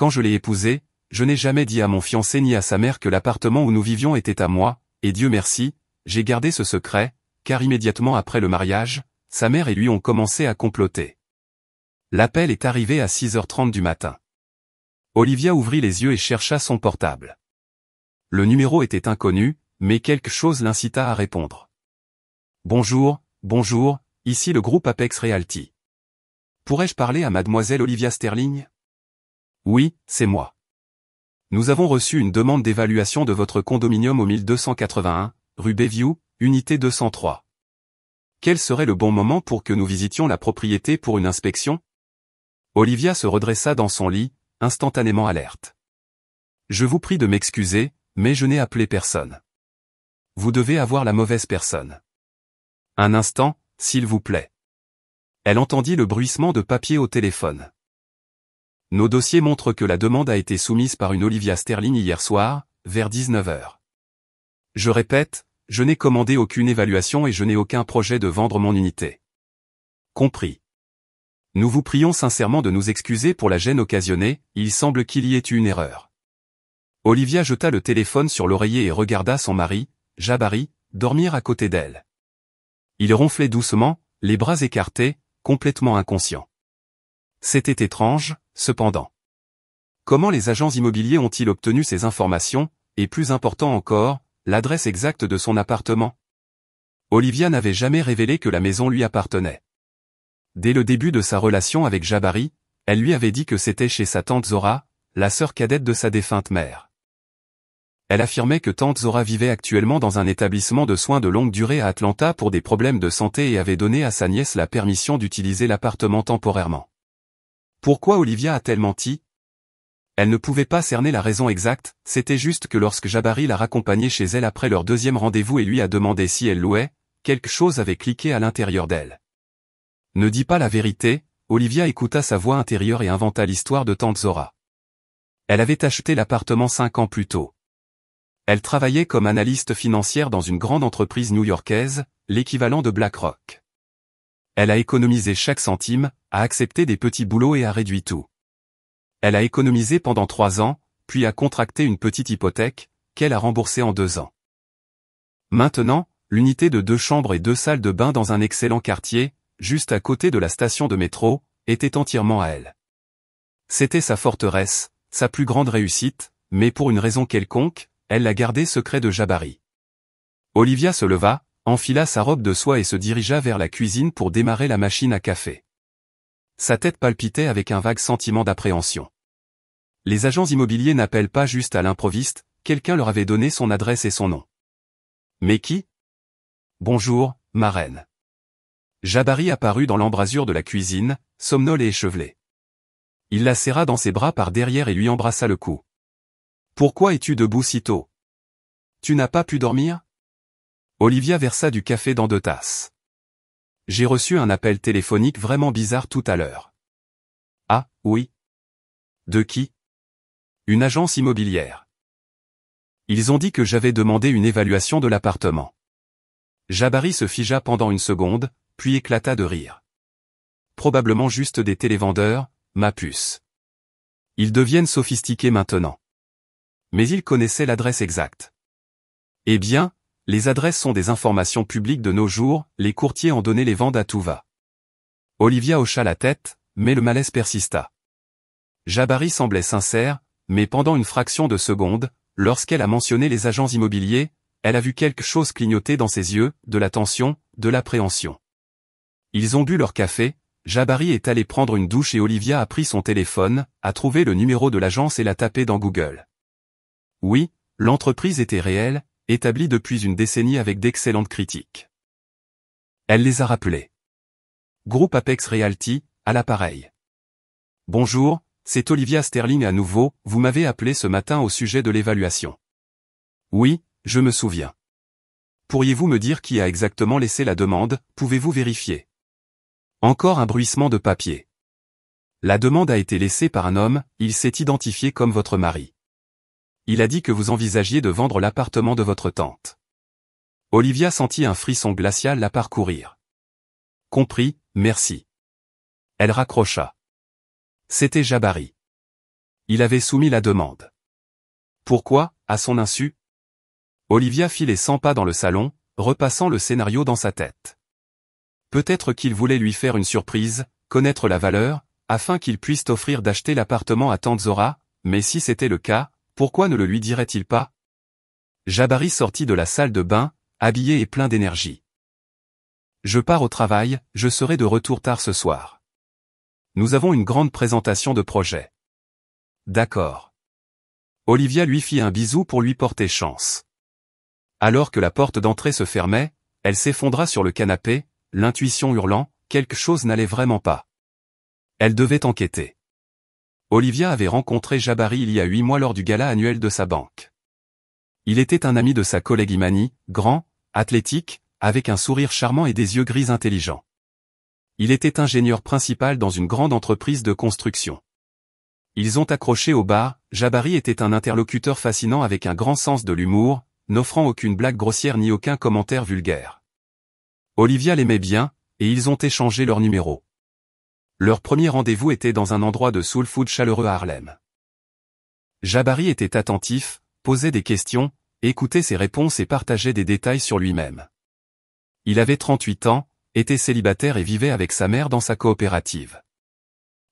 quand je l'ai épousée, je n'ai jamais dit à mon fiancé ni à sa mère que l'appartement où nous vivions était à moi, et Dieu merci, j'ai gardé ce secret, car immédiatement après le mariage, sa mère et lui ont commencé à comploter. L'appel est arrivé à 6h30 du matin. Olivia ouvrit les yeux et chercha son portable. Le numéro était inconnu, mais quelque chose l'incita à répondre. Bonjour, ici le groupe Apex Realty. Pourrais-je parler à mademoiselle Olivia Sterling? Oui, c'est moi. Nous avons reçu une demande d'évaluation de votre condominium au 1281, rue Bayview, unité 203. Quel serait le bon moment pour que nous visitions la propriété pour une inspection? Olivia se redressa dans son lit, instantanément alerte. Je vous prie de m'excuser, mais je n'ai appelé personne. Vous devez avoir la mauvaise personne. Un instant, s'il vous plaît. Elle entendit le bruissement de papier au téléphone. Nos dossiers montrent que la demande a été soumise par une Olivia Sterling hier soir, vers 19h. Je répète, je n'ai commandé aucune évaluation et je n'ai aucun projet de vendre mon unité. Compris. Nous vous prions sincèrement de nous excuser pour la gêne occasionnée, il semble qu'il y ait eu une erreur. Olivia jeta le téléphone sur l'oreiller et regarda son mari, Jabari, dormir à côté d'elle. Il ronflait doucement, les bras écartés, complètement inconscient. C'était étrange, cependant. Comment les agents immobiliers ont-ils obtenu ces informations, et plus important encore, l'adresse exacte de son appartement? Olivia n'avait jamais révélé que la maison lui appartenait. Dès le début de sa relation avec Jabari, elle lui avait dit que c'était chez sa tante Zora, la sœur cadette de sa défunte mère. Elle affirmait que tante Zora vivait actuellement dans un établissement de soins de longue durée à Atlanta pour des problèmes de santé et avait donné à sa nièce la permission d'utiliser l'appartement temporairement. Pourquoi Olivia a-t-elle menti? Elle ne pouvait pas cerner la raison exacte, c'était juste que lorsque Jabari l'a raccompagnée chez elle après leur deuxième rendez-vous et lui a demandé si elle louait, quelque chose avait cliqué à l'intérieur d'elle. Ne dis pas la vérité, Olivia écouta sa voix intérieure et inventa l'histoire de tante Zora. Elle avait acheté l'appartement 5 ans plus tôt. Elle travaillait comme analyste financière dans une grande entreprise new-yorkaise, l'équivalent de BlackRock. Elle a économisé chaque centime, a accepté des petits boulots et a réduit tout. Elle a économisé pendant 3 ans, puis a contracté une petite hypothèque, qu'elle a remboursée en 2 ans. Maintenant, l'unité de 2 chambres et 2 salles de bain dans un excellent quartier, juste à côté de la station de métro, était entièrement à elle. C'était sa forteresse, sa plus grande réussite, mais pour une raison quelconque, elle l'a gardé secret de Jabari. Olivia se leva, enfila sa robe de soie et se dirigea vers la cuisine pour démarrer la machine à café. Sa tête palpitait avec un vague sentiment d'appréhension. Les agents immobiliers n'appellent pas juste à l'improviste, quelqu'un leur avait donné son adresse et son nom. Mais qui? Bonjour, ma reine. Jabari apparut dans l'embrasure de la cuisine, somnolé et échevelé. Il la serra dans ses bras par derrière et lui embrassa le cou. Pourquoi es-tu debout si tôt? Tu n'as pas pu dormir? Olivia versa du café dans 2 tasses. J'ai reçu un appel téléphonique vraiment bizarre tout à l'heure. Ah, oui. De qui? Une agence immobilière. Ils ont dit que j'avais demandé une évaluation de l'appartement. Jabari se figea pendant une seconde, puis éclata de rire. Probablement juste des télévendeurs, ma puce. Ils deviennent sophistiqués maintenant. Mais ils connaissaient l'adresse exacte. Eh bien, les adresses sont des informations publiques de nos jours, les courtiers en donnaient les ventes à tout va. Olivia hocha la tête, mais le malaise persista. Jabari semblait sincère, mais pendant une fraction de seconde, lorsqu'elle a mentionné les agents immobiliers, elle a vu quelque chose clignoter dans ses yeux, de la tension, de l'appréhension. Ils ont bu leur café, Jabari est allé prendre une douche et Olivia a pris son téléphone, a trouvé le numéro de l'agence et l'a tapé dans Google. Oui, l'entreprise était réelle, établie depuis une décennie avec d'excellentes critiques. Elle les a rappelés. Groupe Apex Realty, à l'appareil. Bonjour, c'est Olivia Sterling à nouveau, vous m'avez appelé ce matin au sujet de l'évaluation. Oui, je me souviens. Pourriez-vous me dire qui a exactement laissé la demande, pouvez-vous vérifier? Encore un bruissement de papier. La demande a été laissée par un homme, il s'est identifié comme votre mari. Il a dit que vous envisagiez de vendre l'appartement de votre tante. Olivia sentit un frisson glacial la parcourir. Compris, merci. Elle raccrocha. C'était Jabari. Il avait soumis la demande. Pourquoi, à son insu? Olivia fit les 100 pas dans le salon, repassant le scénario dans sa tête. Peut-être qu'il voulait lui faire une surprise, connaître la valeur, afin qu'il puisse offrir d'acheter l'appartement à tante Zora, mais si c'était le cas, pourquoi ne le lui dirait-il pas? Jabari sortit de la salle de bain, habillé et plein d'énergie. Je pars au travail, je serai de retour tard ce soir. Nous avons une grande présentation de projet. D'accord. Olivia lui fit un bisou pour lui porter chance. Alors que la porte d'entrée se fermait, elle s'effondra sur le canapé, l'intuition hurlant, quelque chose n'allait vraiment pas. Elle devait enquêter. Olivia avait rencontré Jabari il y a 8 mois lors du gala annuel de sa banque. Il était un ami de sa collègue Imani, grand, athlétique, avec un sourire charmant et des yeux gris intelligents. Il était ingénieur principal dans une grande entreprise de construction. Ils ont accroché au bar, Jabari était un interlocuteur fascinant avec un grand sens de l'humour, n'offrant aucune blague grossière ni aucun commentaire vulgaire. Olivia l'aimait bien, et ils ont échangé leurs numéros. Leur premier rendez-vous était dans un endroit de soul food chaleureux à Harlem. Jabari était attentif, posait des questions, écoutait ses réponses et partageait des détails sur lui-même. Il avait 38 ans, était célibataire et vivait avec sa mère dans sa coopérative.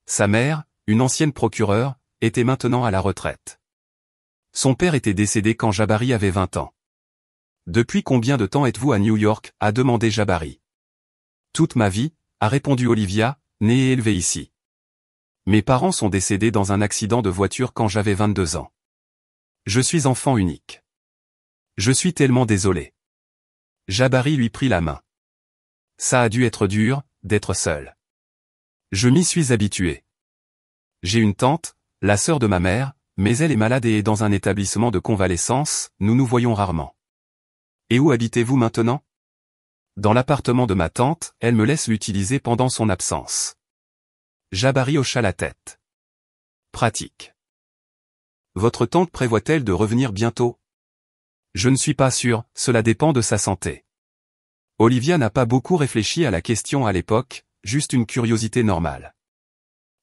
Sa mère, une ancienne procureure, était maintenant à la retraite. Son père était décédé quand Jabari avait 20 ans. Depuis combien de temps êtes-vous à New York? A demandé Jabari. Toute ma vie, a répondu Olivia, née et élevée ici. Mes parents sont décédés dans un accident de voiture quand j'avais 22 ans. Je suis enfant unique. Je suis tellement désolé. Jabari lui prit la main. Ça a dû être dur, d'être seul. Je m'y suis habitué. J'ai une tante, la sœur de ma mère, mais elle est malade et est dans un établissement de convalescence, nous nous voyons rarement. Et où habitez-vous maintenant? Dans l'appartement de ma tante, elle me laisse l'utiliser pendant son absence. Jabari hocha la tête. Pratique. Votre tante prévoit-elle de revenir bientôt? Je ne suis pas sûr, cela dépend de sa santé. Olivia n'a pas beaucoup réfléchi à la question à l'époque, juste une curiosité normale.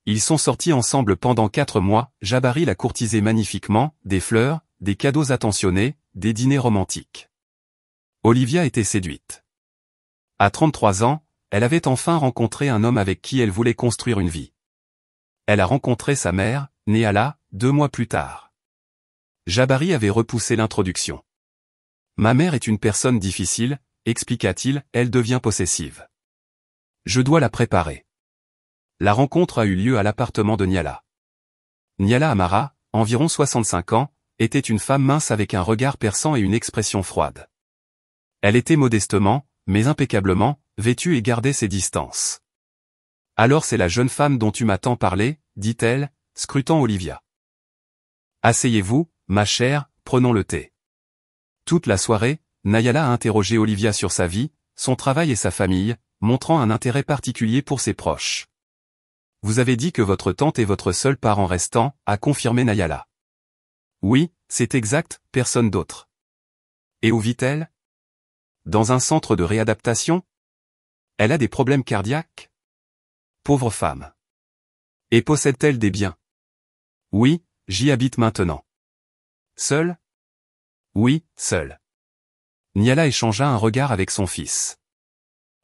Ils sont sortis ensemble pendant 4 mois, Jabari l'a courtisé magnifiquement, des fleurs, des cadeaux attentionnés, des dîners romantiques. Olivia était séduite. À 33 ans, elle avait enfin rencontré un homme avec qui elle voulait construire une vie. Elle a rencontré sa mère, Nehala, 2 mois plus tard. Jabari avait repoussé l'introduction. Ma mère est une personne difficile, expliqua-t-il, elle devient possessive. Je dois la préparer. La rencontre a eu lieu à l'appartement de Nehala. Nehala Amara, environ 65 ans, était une femme mince avec un regard perçant et une expression froide. Elle était modestement, mais impeccablement, vêtue et gardait ses distances. Alors c'est la jeune femme dont tu m'as tant parlé, dit-elle, scrutant Olivia. Asseyez-vous, ma chère, prenons le thé. Toute la soirée, Nehala a interrogé Olivia sur sa vie, son travail et sa famille, montrant un intérêt particulier pour ses proches. Vous avez dit que votre tante est votre seul parent restant, a confirmé Nehala. Oui, c'est exact, personne d'autre. Et où vit-elle? Dans un centre de réadaptation? Elle a des problèmes cardiaques? Pauvre femme. Et possède-t-elle des biens? Oui, j'y habite maintenant. Seule? Oui, seule. Nehala échangea un regard avec son fils.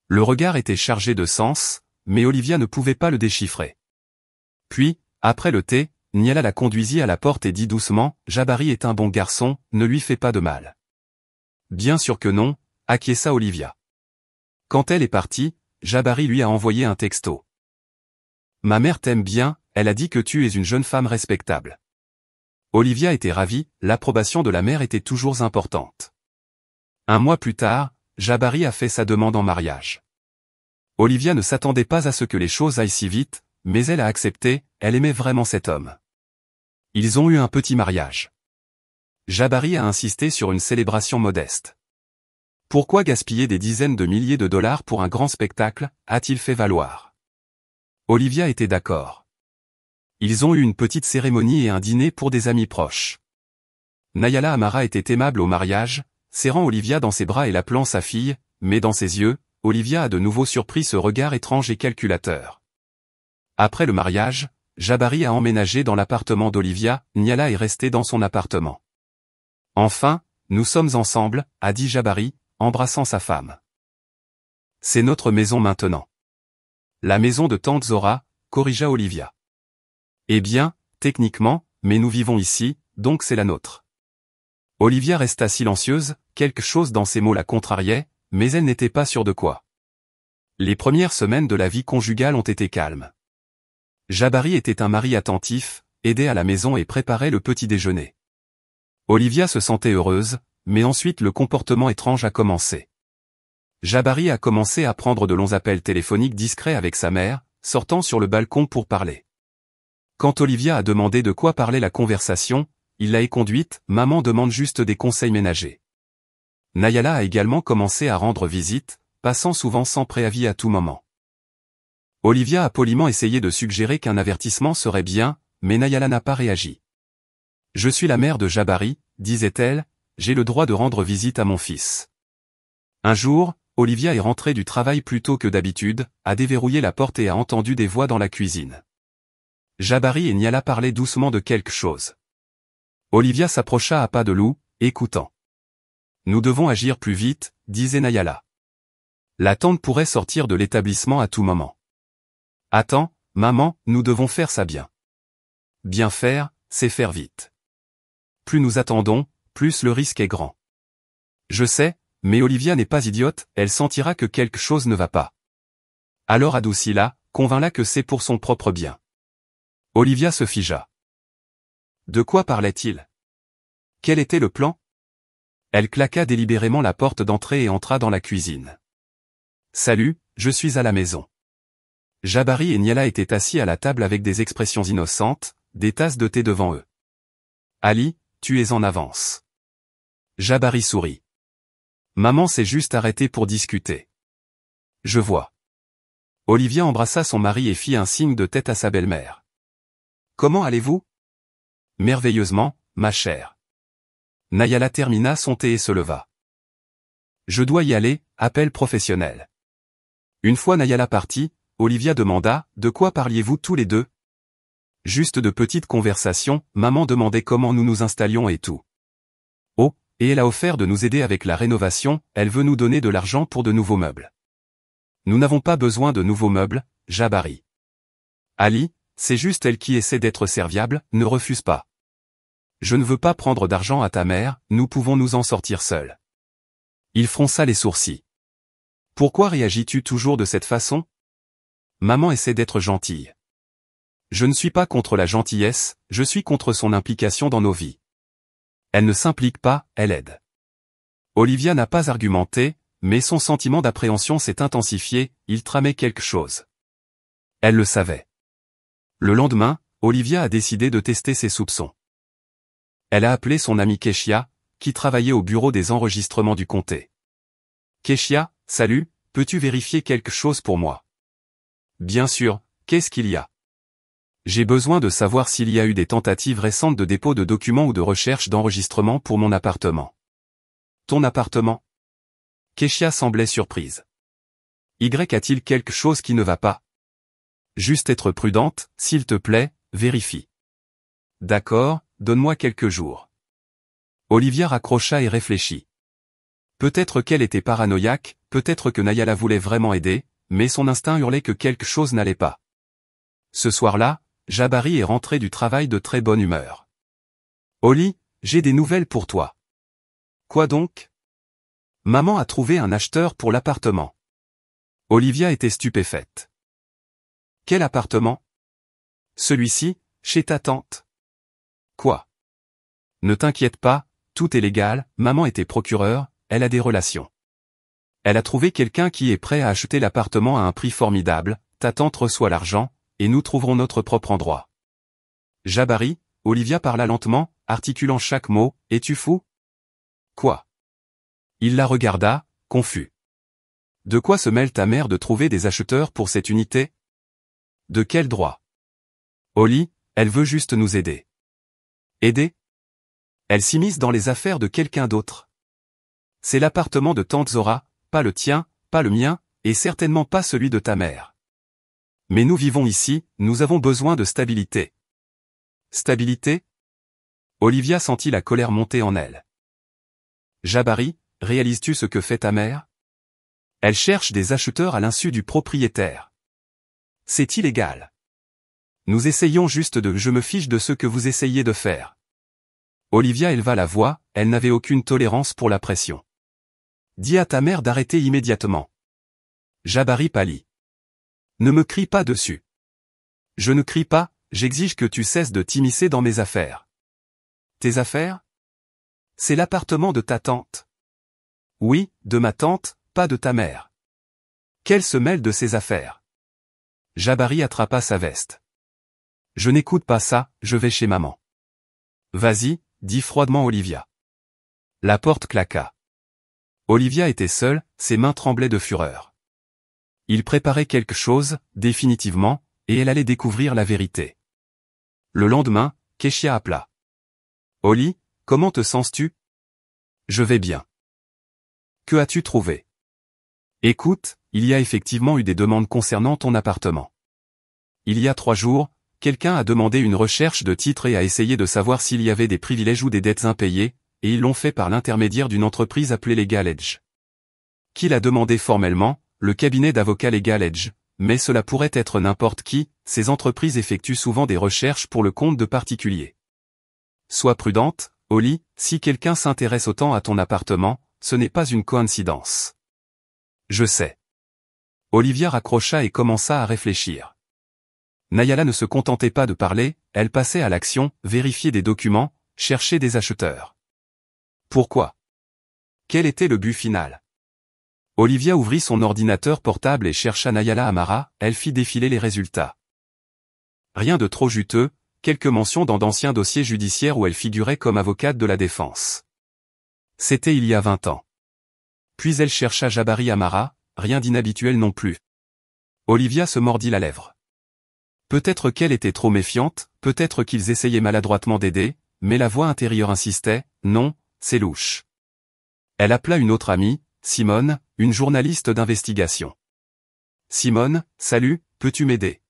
Le regard était chargé de sens, mais Olivia ne pouvait pas le déchiffrer. Puis, après le thé, Nehala la conduisit à la porte et dit doucement, Jabari est un bon garçon, ne lui fais pas de mal. Bien sûr que non, acquiesça Olivia. Quand elle est partie, Jabari lui a envoyé un texto. Ma mère t'aime bien, elle a dit que tu es une jeune femme respectable. Olivia était ravie, l'approbation de la mère était toujours importante. 1 mois plus tard, Jabari a fait sa demande en mariage. Olivia ne s'attendait pas à ce que les choses aillent si vite, mais elle a accepté, elle aimait vraiment cet homme. Ils ont eu un petit mariage. Jabari a insisté sur une célébration modeste. Pourquoi gaspiller des dizaines de milliers de dollars pour un grand spectacle, a-t-il fait valoir. Olivia était d'accord. Ils ont eu une petite cérémonie et un dîner pour des amis proches. Nehala Amara était aimable au mariage, serrant Olivia dans ses bras et l'appelant sa fille, mais dans ses yeux, Olivia a de nouveau surpris ce regard étrange et calculateur. Après le mariage, Jabari a emménagé dans l'appartement d'Olivia, Niala est restée dans son appartement. Enfin, nous sommes ensemble, a dit Jabari, embrassant sa femme. C'est notre maison maintenant. La maison de tante Zora, corrigea Olivia. Eh bien, techniquement, mais nous vivons ici, donc c'est la nôtre. Olivia resta silencieuse, quelque chose dans ses mots la contrariait, mais elle n'était pas sûre de quoi. Les premières semaines de la vie conjugale ont été calmes. Jabari était un mari attentif, aidait à la maison et préparait le petit déjeuner. Olivia se sentait heureuse, mais ensuite le comportement étrange a commencé. Jabari a commencé à prendre de longs appels téléphoniques discrets avec sa mère, sortant sur le balcon pour parler. Quand Olivia a demandé de quoi parlait la conversation, il l'a éconduite, maman demande juste des conseils ménagers. Nayala a également commencé à rendre visite, passant souvent sans préavis à tout moment. Olivia a poliment essayé de suggérer qu'un avertissement serait bien, mais Nayala n'a pas réagi. Je suis la mère de Jabari, disait-elle, j'ai le droit de rendre visite à mon fils. Un jour, Olivia est rentrée du travail plus tôt que d'habitude, a déverrouillé la porte et a entendu des voix dans la cuisine. Jabari et Niala parlaient doucement de quelque chose. Olivia s'approcha à pas de loup, écoutant. Nous devons agir plus vite, disait Nayala. La tante pourrait sortir de l'établissement à tout moment. Attends, maman, nous devons faire ça bien. Bien faire, c'est faire vite. Plus nous attendons, plus le risque est grand. Je sais, mais Olivia n'est pas idiote, elle sentira que quelque chose ne va pas. Alors adoucis-la, convainc-la que c'est pour son propre bien. Olivia se figea. De quoi parlait-il? Quel était le plan? Elle claqua délibérément la porte d'entrée et entra dans la cuisine. Salut, je suis à la maison. Jabari et Niala étaient assis à la table avec des expressions innocentes, des tasses de thé devant eux. Ali, tu es en avance. Jabari sourit. Maman s'est juste arrêtée pour discuter. Je vois. Olivia embrassa son mari et fit un signe de tête à sa belle-mère. Comment allez-vous? Merveilleusement, ma chère. Nayala termina son thé et se leva. Je dois y aller, appel professionnel. Une fois Nayala partie, Olivia demanda, de quoi parliez-vous tous les deux? Juste de petites conversations, maman demandait comment nous nous installions et tout. Oh, et elle a offert de nous aider avec la rénovation, elle veut nous donner de l'argent pour de nouveaux meubles. Nous n'avons pas besoin de nouveaux meubles, Jabari. Ali, c'est juste elle qui essaie d'être serviable, ne refuse pas. Je ne veux pas prendre d'argent à ta mère, nous pouvons nous en sortir seuls. Il fronça les sourcils. Pourquoi réagis-tu toujours de cette façon? Maman essaie d'être gentille. Je ne suis pas contre la gentillesse, je suis contre son implication dans nos vies. Elle ne s'implique pas, elle aide. Olivia n'a pas argumenté, mais son sentiment d'appréhension s'est intensifié, il tramait quelque chose. Elle le savait. Le lendemain, Olivia a décidé de tester ses soupçons. Elle a appelé son amie Keshia, qui travaillait au bureau des enregistrements du comté. Keshia, salut, peux-tu vérifier quelque chose pour moi? Bien sûr, qu'est-ce qu'il y a? J'ai besoin de savoir s'il y a eu des tentatives récentes de dépôt de documents ou de recherche d'enregistrement pour mon appartement. Ton appartement? Keshia semblait surprise. Y a-t-il quelque chose qui ne va pas? Juste être prudente, s'il te plaît, vérifie. D'accord, donne-moi quelques jours. Olivia raccrocha et réfléchit. Peut-être qu'elle était paranoïaque, peut-être que Nayala voulait vraiment aider, mais son instinct hurlait que quelque chose n'allait pas. Ce soir-là, Jabari est rentré du travail de très bonne humeur. Oli, j'ai des nouvelles pour toi. Quoi donc? Maman a trouvé un acheteur pour l'appartement. Olivia était stupéfaite. Quel appartement? Celui-ci, chez ta tante. Quoi? Ne t'inquiète pas, tout est légal, maman était procureure, elle a des relations. Elle a trouvé quelqu'un qui est prêt à acheter l'appartement à un prix formidable, ta tante reçoit l'argent, et nous trouverons notre propre endroit. Jabari, Olivia parla lentement, articulant chaque mot, es-tu fou? Quoi? Il la regarda, confus. De quoi se mêle ta mère de trouver des acheteurs pour cette unité? De quel droit? Oli, elle veut juste nous aider. Aider? Elle s'immisce dans les affaires de quelqu'un d'autre. C'est l'appartement de tante Zora, pas le tien, pas le mien, et certainement pas celui de ta mère. Mais nous vivons ici, nous avons besoin de stabilité. Stabilité? Olivia sentit la colère monter en elle. Jabari, réalises-tu ce que fait ta mère? Elle cherche des acheteurs à l'insu du propriétaire. C'est illégal. Nous essayons juste de « je me fiche de ce que vous essayez de faire ». Olivia éleva la voix, elle n'avait aucune tolérance pour la pression. Dis à ta mère d'arrêter immédiatement. Jabari pâlit. Ne me crie pas dessus. Je ne crie pas, j'exige que tu cesses de t'immiscer dans mes affaires. Tes affaires? C'est l'appartement de ta tante. Oui, de ma tante, pas de ta mère. Qu'elle se mêle de ses affaires. Jabari attrapa sa veste. Je n'écoute pas ça, je vais chez maman. Vas-y, dit froidement Olivia. La porte claqua. Olivia était seule, ses mains tremblaient de fureur. Il préparait quelque chose, définitivement, et elle allait découvrir la vérité. Le lendemain, Keshia appela. Oli, comment te sens-tu? Je vais bien. Que as-tu trouvé? Écoute, il y a effectivement eu des demandes concernant ton appartement. Il y a 3 jours, quelqu'un a demandé une recherche de titres et a essayé de savoir s'il y avait des privilèges ou des dettes impayées, et ils l'ont fait par l'intermédiaire d'une entreprise appelée Legal Edge. Qui l'a demandé formellement? Le cabinet d'avocats Legal Edge, mais cela pourrait être n'importe qui, ces entreprises effectuent souvent des recherches pour le compte de particuliers. Sois prudente, Oli, si quelqu'un s'intéresse autant à ton appartement, ce n'est pas une coïncidence. Je sais. Olivia raccrocha et commença à réfléchir. Nayala ne se contentait pas de parler, elle passait à l'action, vérifier des documents, chercher des acheteurs. Pourquoi? Quel était le but final? Olivia ouvrit son ordinateur portable et chercha Nayala Amara, elle fit défiler les résultats. Rien de trop juteux, quelques mentions dans d'anciens dossiers judiciaires où elle figurait comme avocate de la défense. C'était il y a 20 ans. Puis elle chercha Jabari Amara, rien d'inhabituel non plus. Olivia se mordit la lèvre. Peut-être qu'elle était trop méfiante, peut-être qu'ils essayaient maladroitement d'aider, mais la voix intérieure insistait, non, c'est louche. Elle appela une autre amie, Simone, une journaliste d'investigation. Simone, salut, peux-tu m'aider?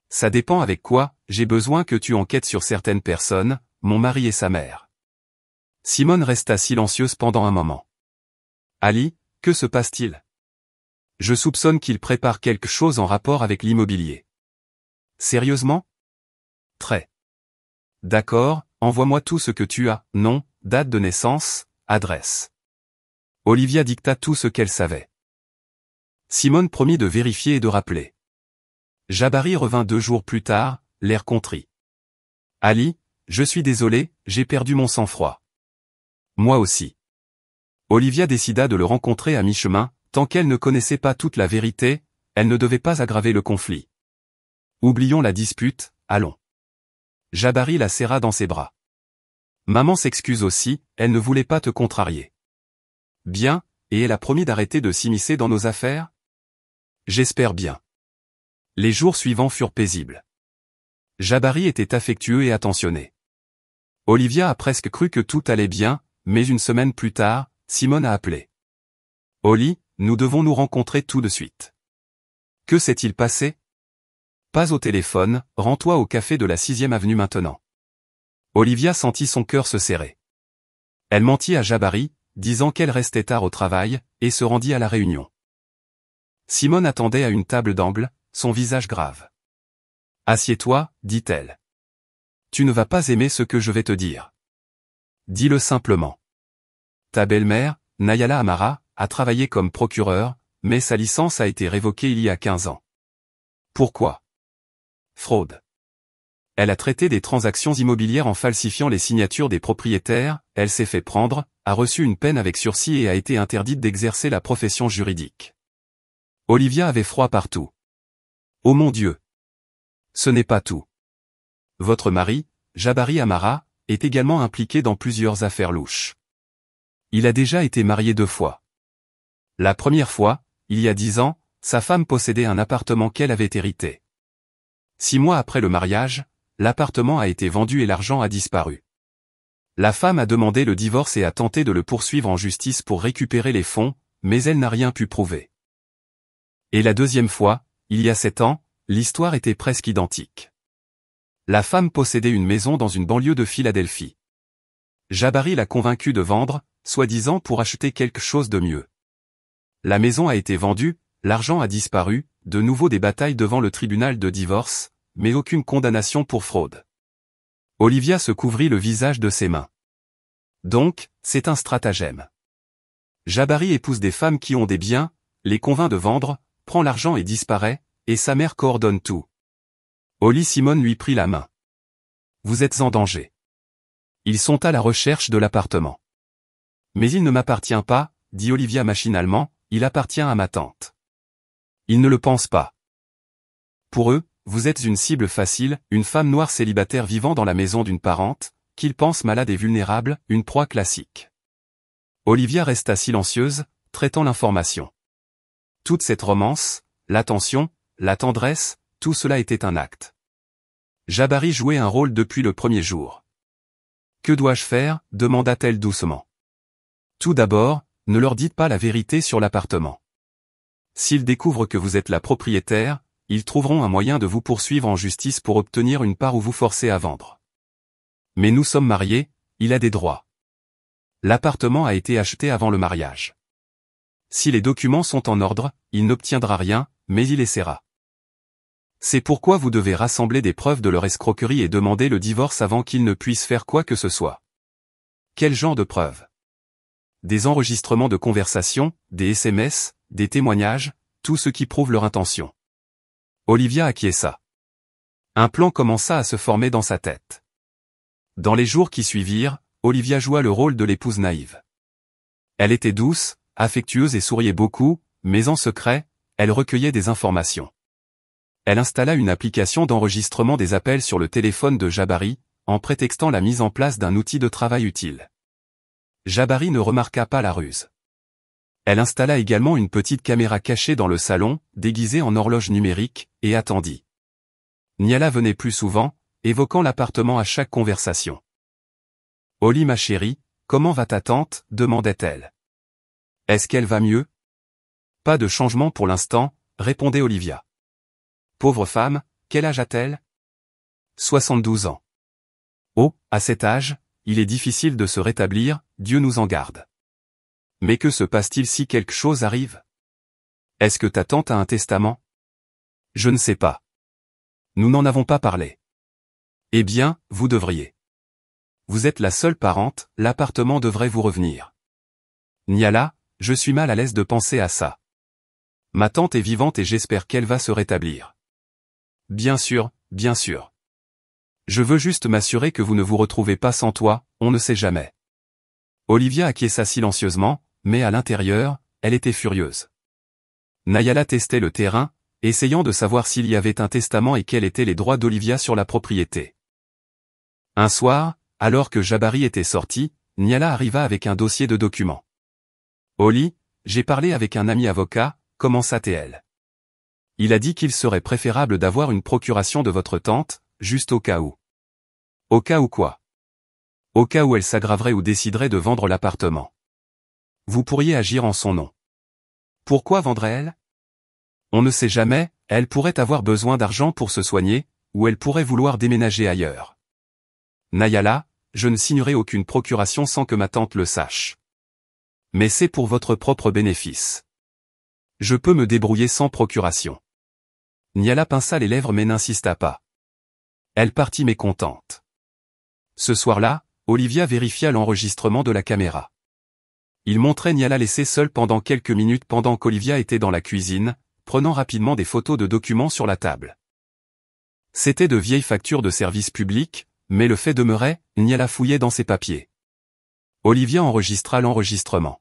Ça dépend avec quoi, j'ai besoin que tu enquêtes sur certaines personnes, mon mari et sa mère. Simone resta silencieuse pendant un moment. Ali, que se passe-t-il? Je soupçonne qu'il prépare quelque chose en rapport avec l'immobilier. Sérieusement? Très. D'accord, envoie-moi tout ce que tu as, nom, date de naissance, adresse. Olivia dicta tout ce qu'elle savait. Simone promit de vérifier et de rappeler. Jabari revint 2 jours plus tard, l'air contrit. Ali, je suis désolé, j'ai perdu mon sang-froid. Moi aussi. Olivia décida de le rencontrer à mi-chemin, tant qu'elle ne connaissait pas toute la vérité, elle ne devait pas aggraver le conflit. Oublions la dispute, allons. Jabari la serra dans ses bras. Maman s'excuse aussi, elle ne voulait pas te contrarier. Bien, et elle a promis d'arrêter de s'immiscer dans nos affaires? J'espère bien. Les jours suivants furent paisibles. Jabari était affectueux et attentionné. Olivia a presque cru que tout allait bien, mais une semaine plus tard, Simone a appelé. Oli, nous devons nous rencontrer tout de suite. Que s'est-il passé? Pas au téléphone, rends-toi au café de la 6e avenue maintenant. Olivia sentit son cœur se serrer. Elle mentit à Jabari, disant qu'elle restait tard au travail, et se rendit à la réunion. Simone attendait à une table d'angle, son visage grave. Assieds-toi, dit-elle. Tu ne vas pas aimer ce que je vais te dire. Dis-le simplement. Ta belle-mère, Nayala Amara, a travaillé comme procureure, mais sa licence a été révoquée il y a 15 ans. Pourquoi? Fraude. Elle a traité des transactions immobilières en falsifiant les signatures des propriétaires, elle s'est fait prendre, a reçu une peine avec sursis et a été interdite d'exercer la profession juridique. Olivia avait froid partout. Oh mon Dieu! Ce n'est pas tout. Votre mari, Jabari Amara, est également impliqué dans plusieurs affaires louches. Il a déjà été marié 2 fois. La première fois, il y a 10 ans, sa femme possédait un appartement qu'elle avait hérité. 6 mois après le mariage, l'appartement a été vendu et l'argent a disparu. La femme a demandé le divorce et a tenté de le poursuivre en justice pour récupérer les fonds, mais elle n'a rien pu prouver. Et la deuxième fois, il y a 7 ans, l'histoire était presque identique. La femme possédait une maison dans une banlieue de Philadelphie. Jabari l'a convaincue de vendre, soi-disant pour acheter quelque chose de mieux. La maison a été vendue, l'argent a disparu, de nouveau des batailles devant le tribunal de divorce, mais aucune condamnation pour fraude. Olivia se couvrit le visage de ses mains. Donc, c'est un stratagème. Jabari épouse des femmes qui ont des biens, les convainc de vendre, prend l'argent et disparaît, et sa mère coordonne tout. Holly Simon lui prit la main. Vous êtes en danger. Ils sont à la recherche de l'appartement. Mais il ne m'appartient pas, dit Olivia machinalement, il appartient à ma tante. Ils ne le pensent pas. Pour eux, vous êtes une cible facile, une femme noire célibataire vivant dans la maison d'une parente, qu'ils pensent malade et vulnérable, une proie classique. Olivia resta silencieuse, traitant l'information. Toute cette romance, l'attention, la tendresse, tout cela était un acte. Jabari jouait un rôle depuis le premier jour. Que dois-je faire, demanda-t-elle doucement. Tout d'abord, ne leur dites pas la vérité sur l'appartement. S'ils découvrent que vous êtes la propriétaire, ils trouveront un moyen de vous poursuivre en justice pour obtenir une part ou vous forcer à vendre. Mais nous sommes mariés, il a des droits. L'appartement a été acheté avant le mariage. Si les documents sont en ordre, il n'obtiendra rien, mais il essaiera. C'est pourquoi vous devez rassembler des preuves de leur escroquerie et demander le divorce avant qu'ils ne puissent faire quoi que ce soit. Quel genre de preuves? Des enregistrements de conversation, des SMS, des témoignages, tout ce qui prouve leur intention. Olivia acquiesça. Un plan commença à se former dans sa tête. Dans les jours qui suivirent, Olivia joua le rôle de l'épouse naïve. Elle était douce, affectueuse et souriait beaucoup, mais en secret, elle recueillait des informations. Elle installa une application d'enregistrement des appels sur le téléphone de Jabari, en prétextant la mise en place d'un outil de travail utile. Jabari ne remarqua pas la ruse. Elle installa également une petite caméra cachée dans le salon, déguisée en horloge numérique, et attendit. Niala venait plus souvent, évoquant l'appartement à chaque conversation. « Holly ma chérie, comment va ta tante » demandait-elle. « Est-ce qu'elle va mieux ?»« Pas de changement pour l'instant » répondait Olivia. « Pauvre femme, quel âge a-t-elle » 72 ans. « Oh, à cet âge, il est difficile de se rétablir, Dieu nous en garde. » Mais que se passe-t-il si quelque chose arrive? Est-ce que ta tante a un testament? Je ne sais pas. Nous n'en avons pas parlé. Eh bien, vous devriez. Vous êtes la seule parente, l'appartement devrait vous revenir. Niala, je suis mal à l'aise de penser à ça. Ma tante est vivante et j'espère qu'elle va se rétablir. Bien sûr, bien sûr. Je veux juste m'assurer que vous ne vous retrouvez pas sans toi, on ne sait jamais. Olivia acquiesça silencieusement, mais à l'intérieur, elle était furieuse. Nayala testait le terrain, essayant de savoir s'il y avait un testament et quels étaient les droits d'Olivia sur la propriété. Un soir, alors que Jabari était sorti, Niala arriva avec un dossier de documents. « Holly, j'ai parlé avec un ami avocat » commença-t-elle. « Il a dit qu'il serait préférable d'avoir une procuration de votre tante, juste au cas où. » « Au cas où quoi ? » « Au cas où elle s'aggraverait ou déciderait de vendre l'appartement. Vous pourriez agir en son nom. » « Pourquoi vendrait-elle ? » On ne sait jamais, elle pourrait avoir besoin d'argent pour se soigner, ou elle pourrait vouloir déménager ailleurs. Nayala, je ne signerai aucune procuration sans que ma tante le sache. Mais c'est pour votre propre bénéfice. Je peux me débrouiller sans procuration. Niala pinça les lèvres mais n'insista pas. Elle partit mécontente. Ce soir-là, Olivia vérifia l'enregistrement de la caméra. Il montrait Niala laissée seule pendant quelques minutes pendant qu'Olivia était dans la cuisine, prenant rapidement des photos de documents sur la table. C'étaient de vieilles factures de services publics, mais le fait demeurait, Niala fouillait dans ses papiers. Olivia enregistra l'enregistrement.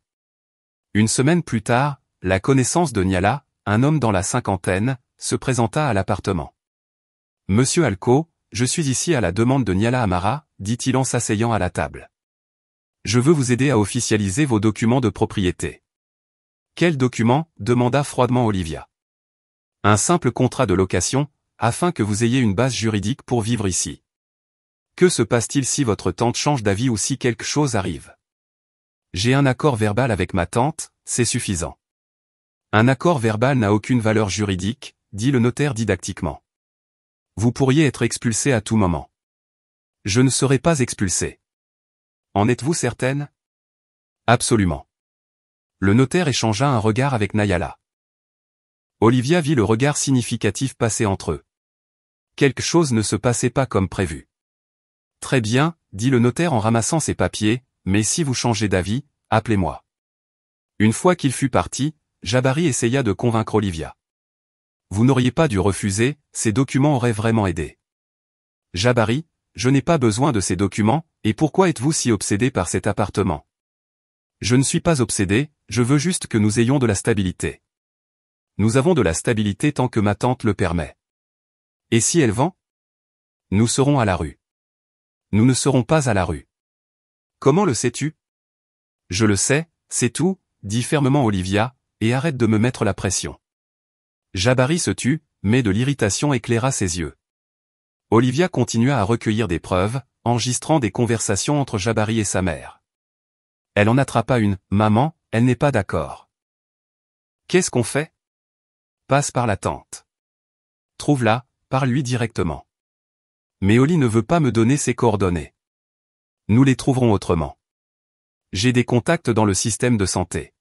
Une semaine plus tard, la connaissance de Niala, un homme dans la cinquantaine, se présenta à l'appartement. « Monsieur Alco, je suis ici à la demande de Niala Amara, dit-il en s'asseyant à la table. Je veux vous aider à officialiser vos documents de propriété. » Quel document ? demanda froidement Olivia. Un simple contrat de location, afin que vous ayez une base juridique pour vivre ici. Que se passe-t-il si votre tante change d'avis ou si quelque chose arrive? J'ai un accord verbal avec ma tante, c'est suffisant. Un accord verbal n'a aucune valeur juridique, dit le notaire didactiquement. Vous pourriez être expulsé à tout moment. Je ne serai pas expulsé. En êtes-vous certaine? Absolument. Le notaire échangea un regard avec Nayala. Olivia vit le regard significatif passer entre eux. Quelque chose ne se passait pas comme prévu. Très bien, dit le notaire en ramassant ses papiers, mais si vous changez d'avis, appelez-moi. Une fois qu'il fut parti, Jabari essaya de convaincre Olivia. Vous n'auriez pas dû refuser, ces documents auraient vraiment aidé. Jabari, je n'ai pas besoin de ces documents, et pourquoi êtes-vous si obsédé par cet appartement? Je ne suis pas obsédé, je veux juste que nous ayons de la stabilité. Nous avons de la stabilité tant que ma tante le permet. Et si elle vend? Nous serons à la rue. Nous ne serons pas à la rue. Comment le sais-tu? Je le sais, c'est tout, dit fermement Olivia, et arrête de me mettre la pression. Jabari se tut, mais de l'irritation éclaira ses yeux. Olivia continua à recueillir des preuves, enregistrant des conversations entre Jabari et sa mère. Elle en attrapa une. « Maman, elle n'est pas d'accord. » Qu'est-ce qu'on fait? Passe par la tante. Trouve-la, parle-lui directement. Mais Oli ne veut pas me donner ses coordonnées. Nous les trouverons autrement. J'ai des contacts dans le système de santé.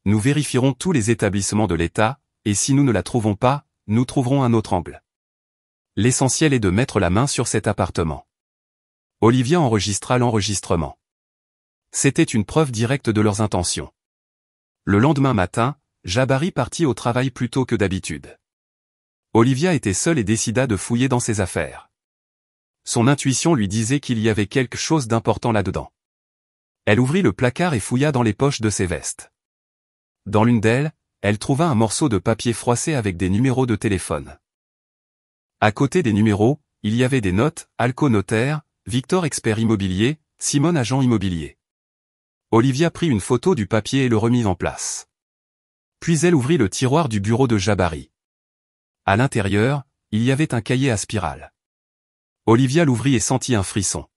Nous vérifierons tous les établissements de l'État, et si nous ne la trouvons pas, nous trouverons un autre angle. L'essentiel est de mettre la main sur cet appartement. Olivia enregistra l'enregistrement. C'était une preuve directe de leurs intentions. Le lendemain matin, Jabari partit au travail plus tôt que d'habitude. Olivia était seule et décida de fouiller dans ses affaires. Son intuition lui disait qu'il y avait quelque chose d'important là-dedans. Elle ouvrit le placard et fouilla dans les poches de ses vestes. Dans l'une d'elles, elle trouva un morceau de papier froissé avec des numéros de téléphone. À côté des numéros, il y avait des notes, Alco notaire, Victor expert immobilier, Simone agent immobilier. Olivia prit une photo du papier et le remit en place. Puis elle ouvrit le tiroir du bureau de Jabari. À l'intérieur, il y avait un cahier à spirale. Olivia l'ouvrit et sentit un frisson.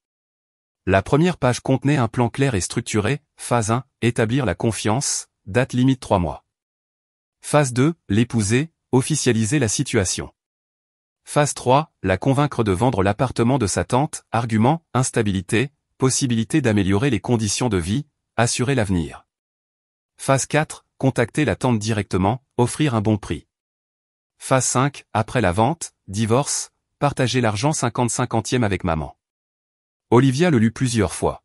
La première page contenait un plan clair et structuré, phase 1, établir la confiance, date limite 3 mois. Phase 2, l'épouser, officialiser la situation. Phase 3, la convaincre de vendre l'appartement de sa tante, argument, instabilité, possibilité d'améliorer les conditions de vie, assurer l'avenir. Phase 4, contacter la tante directement, offrir un bon prix. Phase 5, après la vente, divorce, partager l'argent 50-50e avec maman. Olivia le lut plusieurs fois.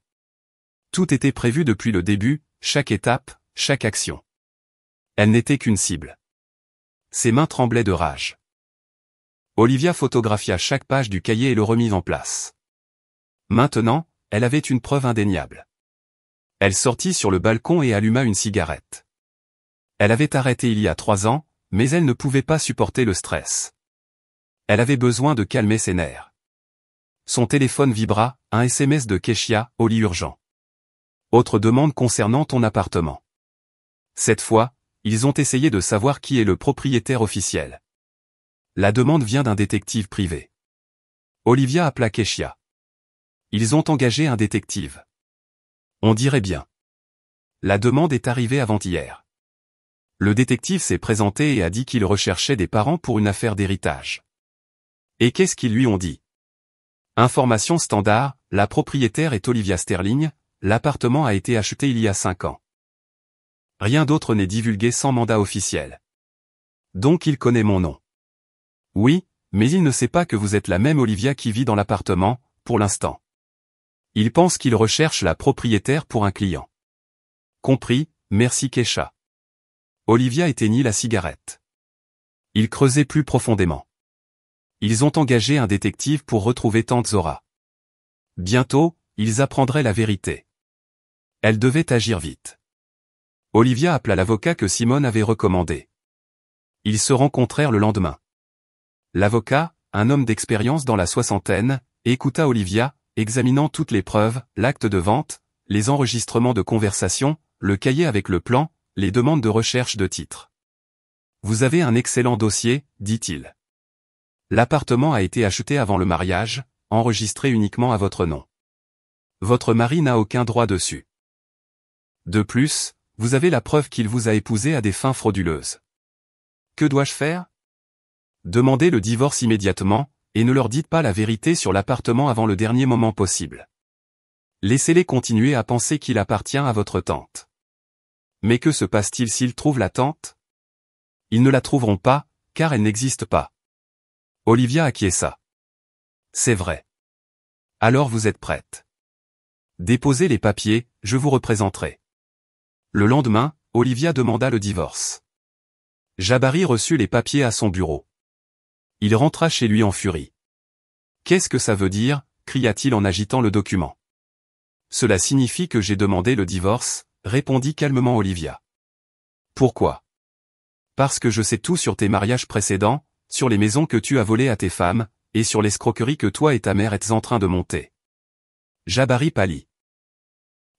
Tout était prévu depuis le début, chaque étape, chaque action. Elle n'était qu'une cible. Ses mains tremblaient de rage. Olivia photographia chaque page du cahier et le remit en place. Maintenant, elle avait une preuve indéniable. Elle sortit sur le balcon et alluma une cigarette. Elle avait arrêté il y a 3 ans, mais elle ne pouvait pas supporter le stress. Elle avait besoin de calmer ses nerfs. Son téléphone vibra, un SMS de Keshia, Oli urgent. Autre demande concernant ton appartement. Cette fois, ils ont essayé de savoir qui est le propriétaire officiel. La demande vient d'un détective privé. Olivia appela Keshia. Ils ont engagé un détective. On dirait bien. La demande est arrivée avant-hier. Le détective s'est présenté et a dit qu'il recherchait des parents pour une affaire d'héritage. Et qu'est-ce qu'ils lui ont dit? Information standard, la propriétaire est Olivia Sterling, l'appartement a été acheté il y a 5 ans. Rien d'autre n'est divulgué sans mandat officiel. Donc il connaît mon nom. Oui, mais il ne sait pas que vous êtes la même Olivia qui vit dans l'appartement, pour l'instant. Il pense qu'il recherche la propriétaire pour un client. Compris, merci Kesha. Olivia éteignit la cigarette. Il creusait plus profondément. Ils ont engagé un détective pour retrouver tante Zora. Bientôt, ils apprendraient la vérité. Elle devait agir vite. Olivia appela l'avocat que Simone avait recommandé. Ils se rencontrèrent le lendemain. L'avocat, un homme d'expérience dans la soixantaine, écouta Olivia, examinant toutes les preuves, l'acte de vente, les enregistrements de conversation, le cahier avec le plan, les demandes de recherche de titres. Vous avez un excellent dossier, dit-il. L'appartement a été acheté avant le mariage, enregistré uniquement à votre nom. Votre mari n'a aucun droit dessus. De plus, vous avez la preuve qu'il vous a épousé à des fins frauduleuses. Que dois-je faire? Demandez le divorce immédiatement, et ne leur dites pas la vérité sur l'appartement avant le dernier moment possible. Laissez-les continuer à penser qu'il appartient à votre tante. Mais que se passe-t-il s'ils trouvent la tante? Ils ne la trouveront pas, car elle n'existe pas. Olivia acquiesça. C'est vrai. Alors vous êtes prête. Déposez les papiers, je vous représenterai. Le lendemain, Olivia demanda le divorce. Jabari reçut les papiers à son bureau. Il rentra chez lui en furie. Qu'est-ce que ça veut dire? Cria-t-il en agitant le document. Cela signifie que j'ai demandé le divorce, répondit calmement Olivia. Pourquoi? Parce que je sais tout sur tes mariages précédents, sur les maisons que tu as volées à tes femmes, et sur l'escroquerie que toi et ta mère êtes en train de monter. Jabari pâlit.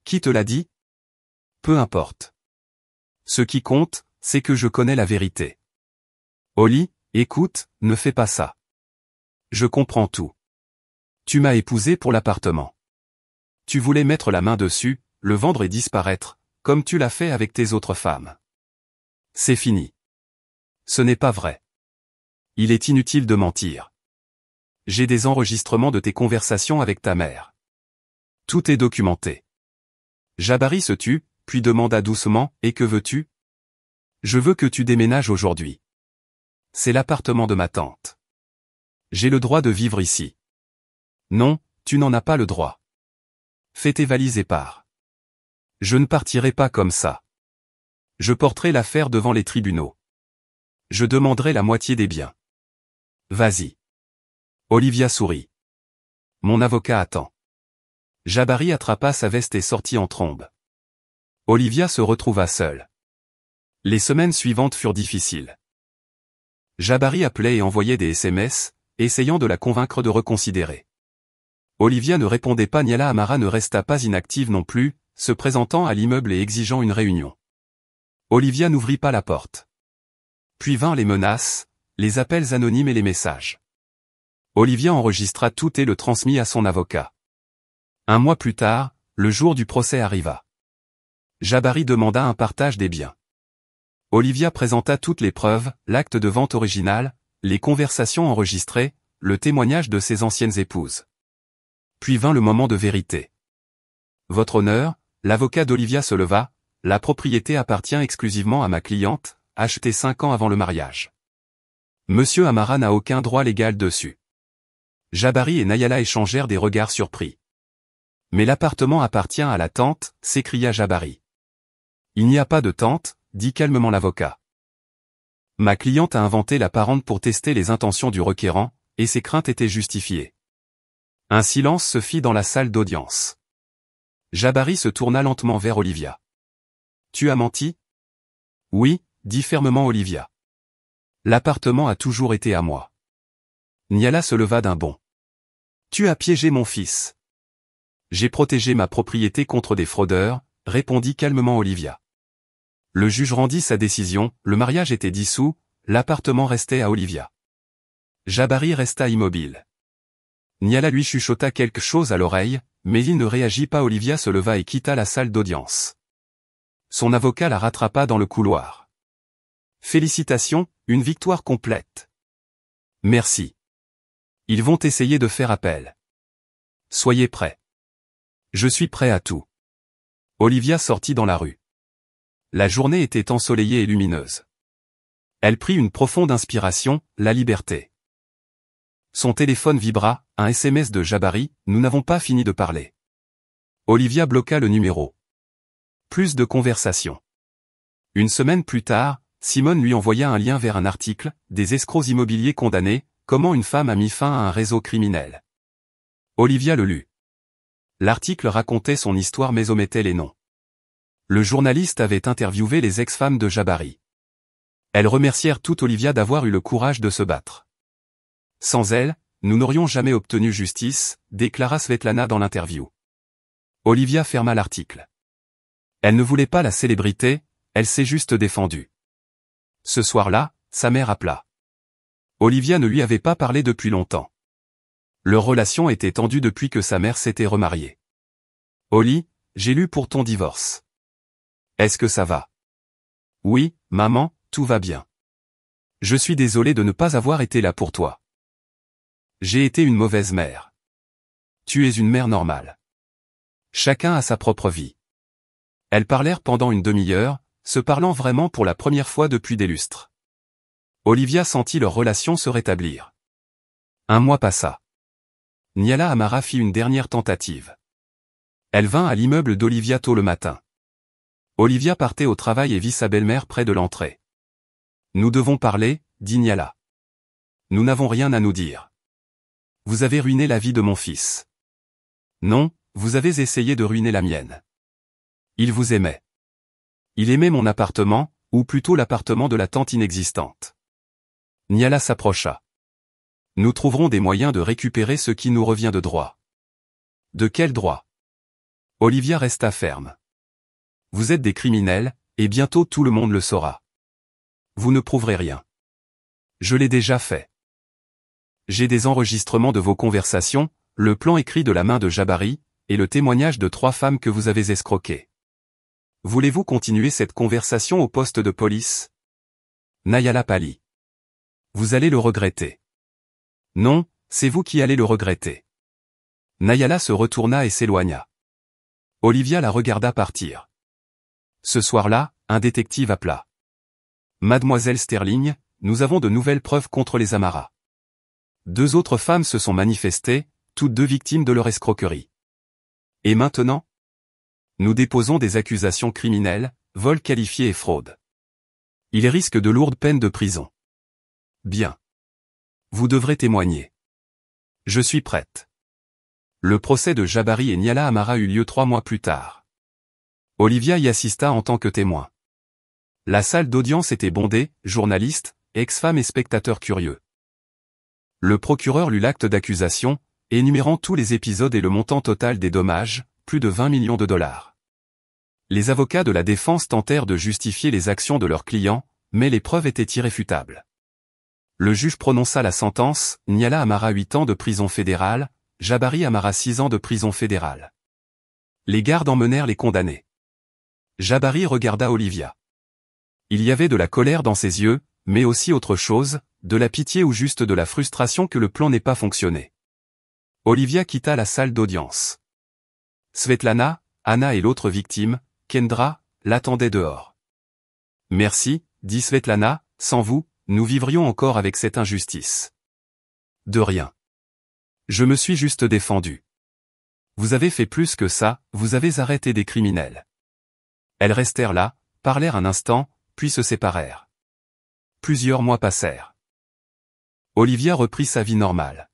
Qui te l'a dit? Peu importe. Ce qui compte, c'est que je connais la vérité. Oli, écoute, ne fais pas ça. Je comprends tout. Tu m'as épousé pour l'appartement. Tu voulais mettre la main dessus, le vendre et disparaître, comme tu l'as fait avec tes autres femmes. C'est fini. Ce n'est pas vrai. Il est inutile de mentir. J'ai des enregistrements de tes conversations avec ta mère. Tout est documenté. Jabari se tut, puis demanda doucement, « Et que veux-tu? » Je veux que tu déménages aujourd'hui. C'est l'appartement de ma tante. J'ai le droit de vivre ici. Non, tu n'en as pas le droit. Fais tes valises et pars. Je ne partirai pas comme ça. Je porterai l'affaire devant les tribunaux. Je demanderai la moitié des biens. Vas-y. Olivia sourit. Mon avocat attend. Jabari attrapa sa veste et sortit en trombe. Olivia se retrouva seule. Les semaines suivantes furent difficiles. Jabari appelait et envoyait des SMS, essayant de la convaincre de reconsidérer. Olivia ne répondait pas. Niala Amara ne resta pas inactive non plus, se présentant à l'immeuble et exigeant une réunion. Olivia n'ouvrit pas la porte. Puis vinrent les menaces, les appels anonymes et les messages. Olivia enregistra tout et le transmit à son avocat. Un mois plus tard, le jour du procès arriva. Jabari demanda un partage des biens. Olivia présenta toutes les preuves, l'acte de vente original, les conversations enregistrées, le témoignage de ses anciennes épouses. Puis vint le moment de vérité. Votre honneur, l'avocat d'Olivia se leva, la propriété appartient exclusivement à ma cliente, achetée 5 ans avant le mariage. Monsieur Amara n'a aucun droit légal dessus. Jabari et Nayala échangèrent des regards surpris. Mais l'appartement appartient à la tante, s'écria Jabari. Il n'y a pas de tante, dit calmement l'avocat. Ma cliente a inventé la parente pour tester les intentions du requérant, et ses craintes étaient justifiées. Un silence se fit dans la salle d'audience. Jabari se tourna lentement vers Olivia. Tu as menti? Oui, dit fermement Olivia. L'appartement a toujours été à moi. Niala se leva d'un bond. Tu as piégé mon fils. J'ai protégé ma propriété contre des fraudeurs, répondit calmement Olivia. Le juge rendit sa décision, le mariage était dissous, l'appartement restait à Olivia. Jabari resta immobile. Niala lui chuchota quelque chose à l'oreille, mais il ne réagit pas. Olivia se leva et quitta la salle d'audience. Son avocat la rattrapa dans le couloir. Félicitations, une victoire complète. Merci. Ils vont essayer de faire appel. Soyez prêts. Je suis prêt à tout. Olivia sortit dans la rue. La journée était ensoleillée et lumineuse. Elle prit une profonde inspiration, la liberté. Son téléphone vibra, un SMS de Jabari, nous n'avons pas fini de parler. Olivia bloqua le numéro. Plus de conversation. Une semaine plus tard, Simone lui envoya un lien vers un article, des escrocs immobiliers condamnés, comment une femme a mis fin à un réseau criminel. Olivia le lut. L'article racontait son histoire mais omettait les noms. Le journaliste avait interviewé les ex-femmes de Jabari. Elles remercièrent toute Olivia d'avoir eu le courage de se battre. Sans elle, nous n'aurions jamais obtenu justice, déclara Svetlana dans l'interview. Olivia ferma l'article. Elle ne voulait pas la célébrité, elle s'est juste défendue. Ce soir-là, sa mère appela. Olivia ne lui avait pas parlé depuis longtemps. Leur relation était tendue depuis que sa mère s'était remariée. Oli, j'ai lu pour ton divorce. Est-ce que ça va? Oui, maman, tout va bien. Je suis désolé de ne pas avoir été là pour toi. J'ai été une mauvaise mère. Tu es une mère normale. Chacun a sa propre vie. Elles parlèrent pendant une demi-heure, se parlant vraiment pour la première fois depuis des lustres. Olivia sentit leur relation se rétablir. Un mois passa. Nyala Amara fit une dernière tentative. Elle vint à l'immeuble d'Olivia tôt le matin. Olivia partait au travail et vit sa belle-mère près de l'entrée. Nous devons parler, dit Nyala. Nous n'avons rien à nous dire. Vous avez ruiné la vie de mon fils. Non, vous avez essayé de ruiner la mienne. Il vous aimait. Il aimait mon appartement, ou plutôt l'appartement de la tante inexistante. Nyala s'approcha. Nous trouverons des moyens de récupérer ce qui nous revient de droit. De quel droit? Olivia resta ferme. Vous êtes des criminels, et bientôt tout le monde le saura. Vous ne prouverez rien. Je l'ai déjà fait. J'ai des enregistrements de vos conversations, le plan écrit de la main de Jabari, et le témoignage de 3 femmes que vous avez escroquées. Voulez-vous continuer cette conversation au poste de police? Nyala pâlit. Vous allez le regretter. Non, c'est vous qui allez le regretter. Nyala se retourna et s'éloigna. Olivia la regarda partir. Ce soir-là, un détective appela. Mademoiselle Sterling, nous avons de nouvelles preuves contre les Amara. 2 autres femmes se sont manifestées, toutes 2 victimes de leur escroquerie. Et maintenant? Nous déposons des accusations criminelles, vol qualifié et fraude. Ils risquent de lourdes peines de prison. Bien. Vous devrez témoigner. Je suis prête. Le procès de Jabari et Nyala Amara eut lieu 3 mois plus tard. Olivia y assista en tant que témoin. La salle d'audience était bondée, journalistes, ex-femmes et spectateurs curieux. Le procureur lut l'acte d'accusation, énumérant tous les épisodes et le montant total des dommages, plus de 20 millions de dollars. Les avocats de la défense tentèrent de justifier les actions de leurs clients, mais les preuves étaient irréfutables. Le juge prononça la sentence, Nyala Amara 8 ans de prison fédérale, Jabari Amara 6 ans de prison fédérale. Les gardes emmenèrent les condamnés. Jabari regarda Olivia. Il y avait de la colère dans ses yeux, mais aussi autre chose, de la pitié ou juste de la frustration que le plan n'ait pas fonctionné. Olivia quitta la salle d'audience. Svetlana, Anna et l'autre victime, Kendra, l'attendaient dehors. Merci, dit Svetlana, sans vous, nous vivrions encore avec cette injustice. De rien. Je me suis juste défendu. Vous avez fait plus que ça, vous avez arrêté des criminels. Elles restèrent là, parlèrent un instant, puis se séparèrent. Plusieurs mois passèrent. Olivia reprit sa vie normale.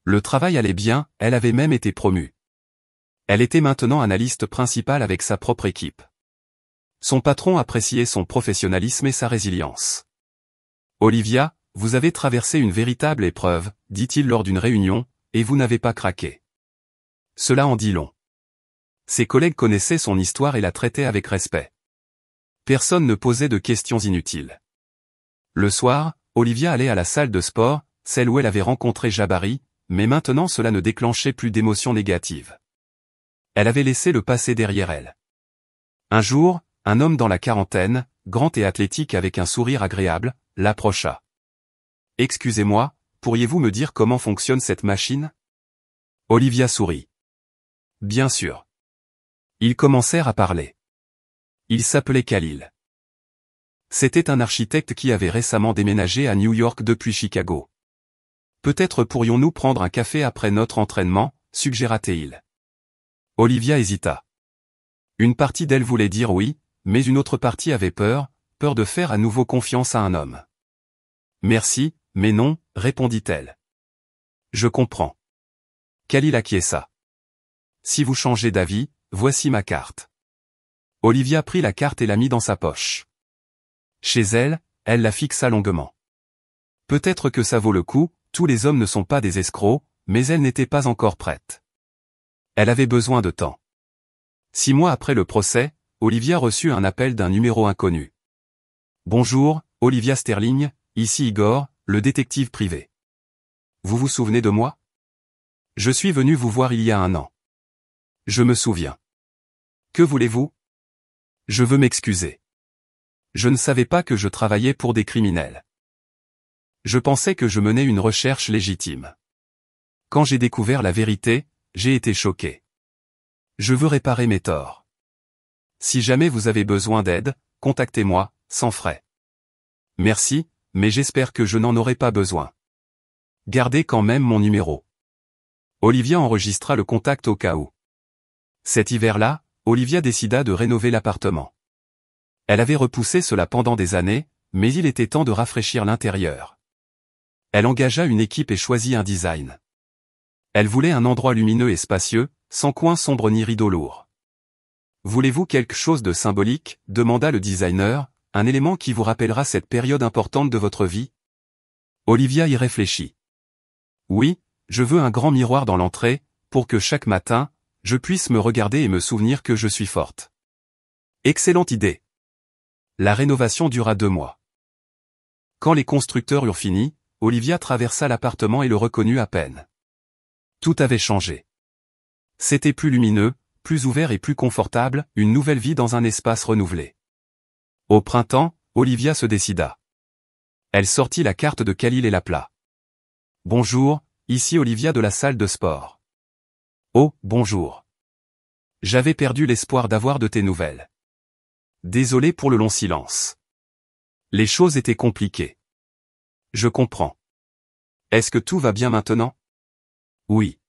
Le travail allait bien, elle avait même été promue. Elle était maintenant analyste principale avec sa propre équipe. Son patron appréciait son professionnalisme et sa résilience. Olivia, vous avez traversé une véritable épreuve, dit-il lors d'une réunion, et vous n'avez pas craqué. Cela en dit long. Ses collègues connaissaient son histoire et la traitaient avec respect. Personne ne posait de questions inutiles. Le soir, Olivia allait à la salle de sport, celle où elle avait rencontré Jabari, mais maintenant cela ne déclenchait plus d'émotions négatives. Elle avait laissé le passé derrière elle. Un jour, un homme dans la quarantaine, grand et athlétique avec un sourire agréable, l'approcha. « Excusez-moi, pourriez-vous me dire comment fonctionne cette machine ?» Olivia sourit. « Bien sûr. » Ils commencèrent à parler. Il s'appelait Khalil. C'était un architecte qui avait récemment déménagé à New York depuis Chicago. « Peut-être pourrions-nous prendre un café après notre entraînement, suggéra-t-il. Olivia hésita. Une partie d'elle voulait dire oui, mais une autre partie avait peur de faire à nouveau confiance à un homme. « Merci, mais non, répondit-elle. Je comprends. Khalil acquiesça. Si vous changez d'avis, voici ma carte. Olivia prit la carte et la mit dans sa poche. Chez elle, elle la fixa longuement. Peut-être que ça vaut le coup, tous les hommes ne sont pas des escrocs, mais elle n'était pas encore prête. Elle avait besoin de temps. 6 mois après le procès, Olivia reçut un appel d'un numéro inconnu. Bonjour, Olivia Sterling, ici Igor, le détective privé. Vous vous souvenez de moi? Je suis venu vous voir il y a 1 an. Je me souviens. Que voulez-vous? Je veux m'excuser. Je ne savais pas que je travaillais pour des criminels. Je pensais que je menais une recherche légitime. Quand j'ai découvert la vérité, j'ai été choqué. Je veux réparer mes torts. Si jamais vous avez besoin d'aide, contactez-moi, sans frais. Merci, mais j'espère que je n'en aurai pas besoin. Gardez quand même mon numéro. Olivia enregistra le contact au cas où. Cet hiver-là, Olivia décida de rénover l'appartement. Elle avait repoussé cela pendant des années, mais il était temps de rafraîchir l'intérieur. Elle engagea une équipe et choisit un design. Elle voulait un endroit lumineux et spacieux, sans coin sombre ni rideau lourd. Voulez-vous quelque chose de symbolique, demanda le designer, un élément qui vous rappellera cette période importante de votre vie? Olivia y réfléchit. Oui, je veux un grand miroir dans l'entrée, pour que chaque matin, je puisse me regarder et me souvenir que je suis forte. Excellente idée. La rénovation dura 2 mois. Quand les constructeurs eurent fini, Olivia traversa l'appartement et le reconnut à peine. Tout avait changé. C'était plus lumineux, plus ouvert et plus confortable, une nouvelle vie dans un espace renouvelé. Au printemps, Olivia se décida. Elle sortit la carte de Khalil et l'appela. Bonjour, ici Olivia de la salle de sport. Oh, bonjour. J'avais perdu l'espoir d'avoir de tes nouvelles. Désolé pour le long silence. Les choses étaient compliquées. Je comprends. Est-ce que tout va bien maintenant? Oui.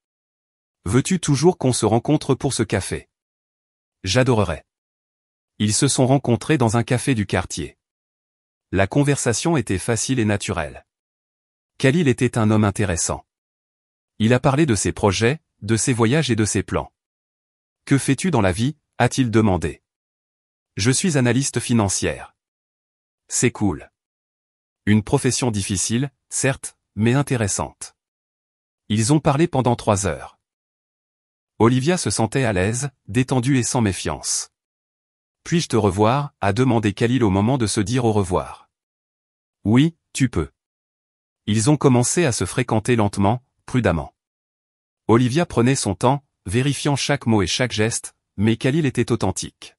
Veux-tu toujours qu'on se rencontre pour ce café? J'adorerais. Ils se sont rencontrés dans un café du quartier. La conversation était facile et naturelle. Khalil était un homme intéressant. Il a parlé de ses projets, de ses voyages et de ses plans. Que fais-tu dans la vie? A-t-il demandé. Je suis analyste financière. C'est cool. Une profession difficile, certes, mais intéressante. Ils ont parlé pendant 3 heures. Olivia se sentait à l'aise, détendue et sans méfiance. Puis-je te revoir? A demandé Khalil au moment de se dire au revoir. Oui, tu peux. Ils ont commencé à se fréquenter lentement, prudemment. Olivia prenait son temps, vérifiant chaque mot et chaque geste, mais Khalil était authentique.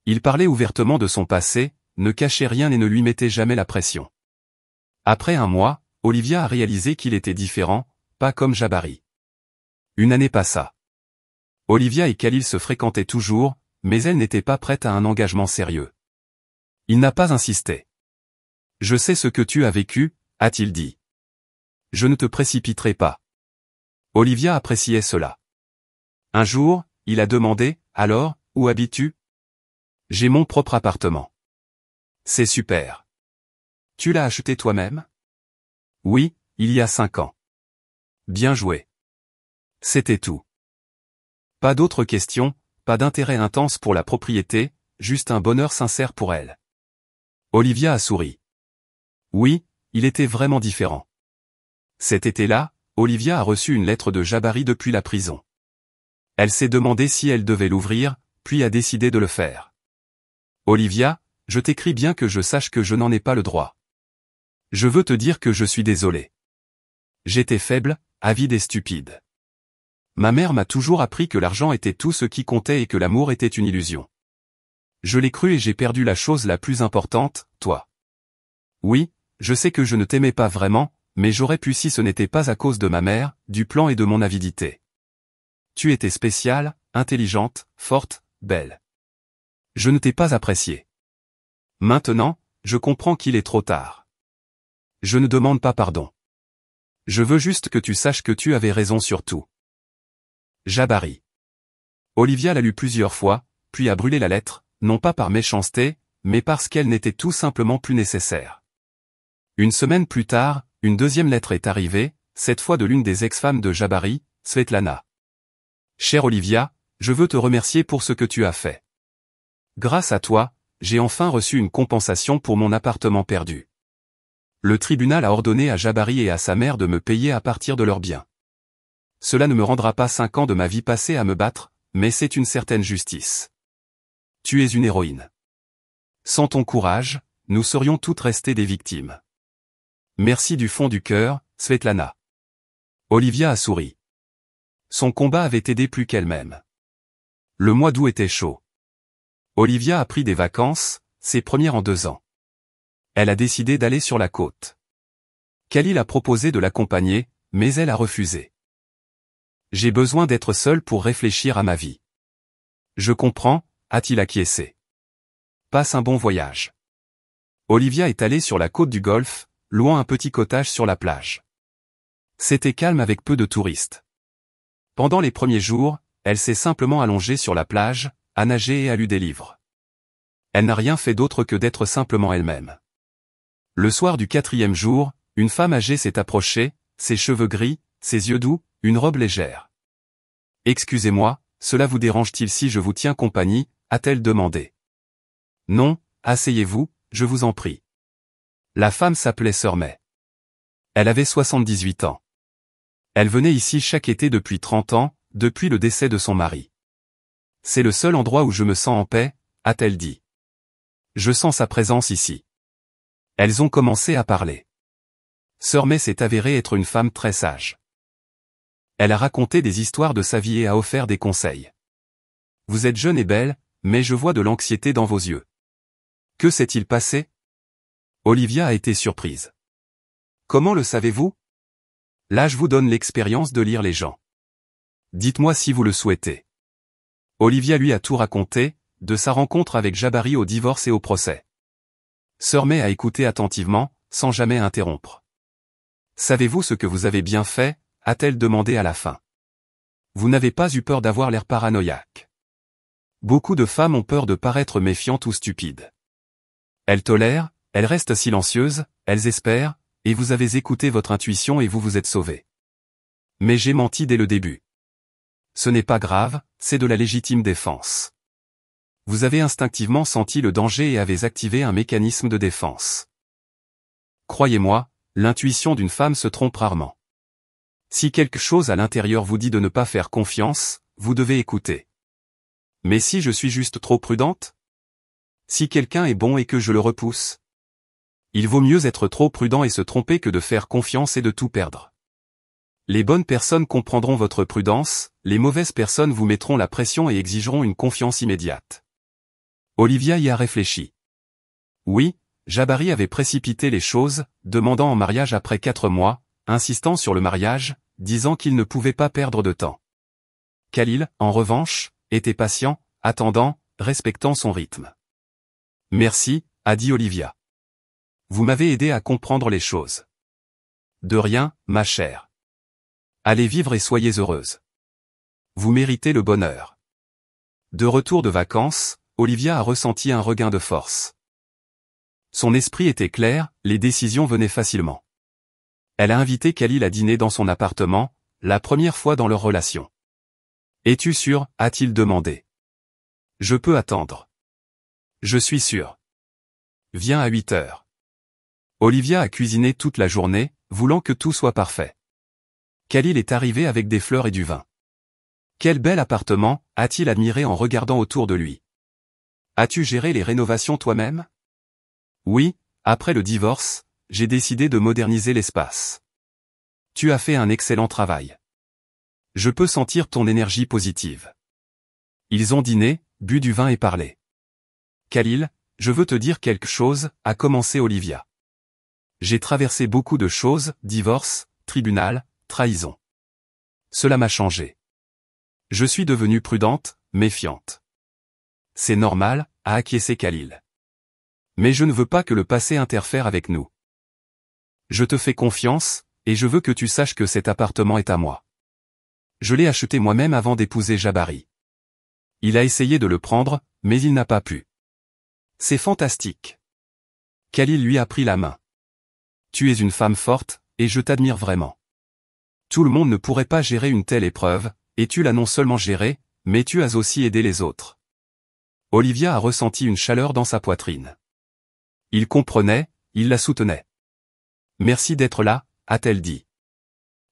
Il parlait ouvertement de son passé, ne cachait rien et ne lui mettait jamais la pression. Après 1 mois, Olivia a réalisé qu'il était différent, pas comme Jabari. Une année passa. Olivia et Khalil se fréquentaient toujours, mais elle n'était pas prête à un engagement sérieux. Il n'a pas insisté. Je sais ce que tu as vécu, a-t-il dit. Je ne te précipiterai pas. Olivia appréciait cela. Un jour, il a demandé, alors, où habites-tu? J'ai mon propre appartement. C'est super. Tu l'as acheté toi-même? Oui, il y a 5 ans. Bien joué. C'était tout. Pas d'autres questions, pas d'intérêt intense pour la propriété, juste un bonheur sincère pour elle. Olivia a souri. Oui, il était vraiment différent. Cet été-là, Olivia a reçu une lettre de Jabari depuis la prison. Elle s'est demandé si elle devait l'ouvrir, puis a décidé de le faire. Olivia, je t'écris bien que je sache que je n'en ai pas le droit. Je veux te dire que je suis désolé. J'étais faible, avide et stupide. Ma mère m'a toujours appris que l'argent était tout ce qui comptait et que l'amour était une illusion. Je l'ai cru et j'ai perdu la chose la plus importante, toi. Oui, je sais que je ne t'aimais pas vraiment, mais j'aurais pu si ce n'était pas à cause de ma mère, du plan et de mon avidité. Tu étais spéciale, intelligente, forte, belle. Je ne t'ai pas appréciée. Maintenant, je comprends qu'il est trop tard. Je ne demande pas pardon. Je veux juste que tu saches que tu avais raison sur tout. Jabari. Olivia l'a lu plusieurs fois, puis a brûlé la lettre, non pas par méchanceté, mais parce qu'elle n'était tout simplement plus nécessaire. Une semaine plus tard, une deuxième lettre est arrivée, cette fois de l'une des ex-femmes de Jabari, Svetlana. Chère Olivia, je veux te remercier pour ce que tu as fait. Grâce à toi, j'ai enfin reçu une compensation pour mon appartement perdu. Le tribunal a ordonné à Jabari et à sa mère de me payer à partir de leurs biens. Cela ne me rendra pas 5 ans de ma vie passée à me battre, mais c'est une certaine justice. Tu es une héroïne. Sans ton courage, nous serions toutes restées des victimes. Merci du fond du cœur, Svetlana. Olivia a souri. Son combat avait aidé plus qu'elle-même. Le mois d'août était chaud. Olivia a pris des vacances, ses premières en 2 ans. Elle a décidé d'aller sur la côte. Khalil a proposé de l'accompagner, mais elle a refusé. J'ai besoin d'être seul pour réfléchir à ma vie. Je comprends, a-t-il acquiescé. Passe un bon voyage. Olivia est allée sur la côte du Golfe, louant un petit cottage sur la plage. C'était calme avec peu de touristes. Pendant les premiers jours, elle s'est simplement allongée sur la plage, à nager et à lire des livres. Elle n'a rien fait d'autre que d'être simplement elle-même. Le soir du 4e jour, une femme âgée s'est approchée, ses cheveux gris, ses yeux doux, une robe légère. « Excusez-moi, cela vous dérange-t-il si je vous tiens compagnie ?» a-t-elle demandé. « Non, asseyez-vous, je vous en prie. » La femme s'appelait Sœur May. Elle avait 78 ans. Elle venait ici chaque été depuis 30 ans, depuis le décès de son mari. « C'est le seul endroit où je me sens en paix, » a-t-elle dit. « Je sens sa présence ici. » Elles ont commencé à parler. Sœur May s'est avérée être une femme très sage. Elle a raconté des histoires de sa vie et a offert des conseils. « Vous êtes jeune et belle, mais je vois de l'anxiété dans vos yeux. Que s'est-il passé ?» Olivia a été surprise. « Comment le savez-vous ? Là je vous donne l'expérience de lire les gens. Dites-moi si vous le souhaitez. » Olivia lui a tout raconté, de sa rencontre avec Jabari au divorce et au procès. Sœur May a écouté attentivement, sans jamais interrompre. « Savez-vous ce que vous avez bien fait ?» a-t-elle demandé à la fin. « Vous n'avez pas eu peur d'avoir l'air paranoïaque. Beaucoup de femmes ont peur de paraître méfiantes ou stupides. Elles tolèrent, elles restent silencieuses, elles espèrent, et vous avez écouté votre intuition et vous vous êtes sauvé. Mais j'ai menti dès le début. Ce n'est pas grave, c'est de la légitime défense. Vous avez instinctivement senti le danger et avez activé un mécanisme de défense. Croyez-moi, l'intuition d'une femme se trompe rarement. Si quelque chose à l'intérieur vous dit de ne pas faire confiance, vous devez écouter. Mais si je suis juste trop prudente ? Si quelqu'un est bon et que je le repousse ? Il vaut mieux être trop prudent et se tromper que de faire confiance et de tout perdre. Les bonnes personnes comprendront votre prudence, les mauvaises personnes vous mettront la pression et exigeront une confiance immédiate. Olivia y a réfléchi. Oui, Jabari avait précipité les choses, demandant en mariage après 4 mois, insistant sur le mariage, disant qu'il ne pouvait pas perdre de temps. Khalil, en revanche, était patient, attendant, respectant son rythme. « Merci », a dit Olivia. « Vous m'avez aidé à comprendre les choses. »« De rien, ma chère. Allez vivre et soyez heureuse. Vous méritez le bonheur. » De retour de vacances, Olivia a ressenti un regain de force. Son esprit était clair, les décisions venaient facilement. Elle a invité Khalil à dîner dans son appartement, la première fois dans leur relation. « Es-tu sûr ?» a-t-il demandé. « Je peux attendre. »« Je suis sûr. Viens à 8 heures. » Olivia a cuisiné toute la journée, voulant que tout soit parfait. Khalil est arrivé avec des fleurs et du vin. « Quel bel appartement !» a-t-il admiré en regardant autour de lui. « As-tu géré les rénovations toi-même ?» Oui, après le divorce, j'ai décidé de moderniser l'espace. Tu as fait un excellent travail. Je peux sentir ton énergie positive. Ils ont dîné, bu du vin et parlé. Khalil, je veux te dire quelque chose, a commencé Olivia. J'ai traversé beaucoup de choses, divorce, tribunal, trahison. Cela m'a changé. Je suis devenue prudente, méfiante. C'est normal, a acquiescé Khalil. Mais je ne veux pas que le passé interfère avec nous. Je te fais confiance, et je veux que tu saches que cet appartement est à moi. Je l'ai acheté moi-même avant d'épouser Jabari. Il a essayé de le prendre, mais il n'a pas pu. C'est fantastique. Khalil lui a pris la main. Tu es une femme forte, et je t'admire vraiment. Tout le monde ne pourrait pas gérer une telle épreuve, et tu l'as non seulement gérée, mais tu as aussi aidé les autres. Olivia a ressenti une chaleur dans sa poitrine. Il comprenait, il la soutenait. Merci d'être là, a-t-elle dit.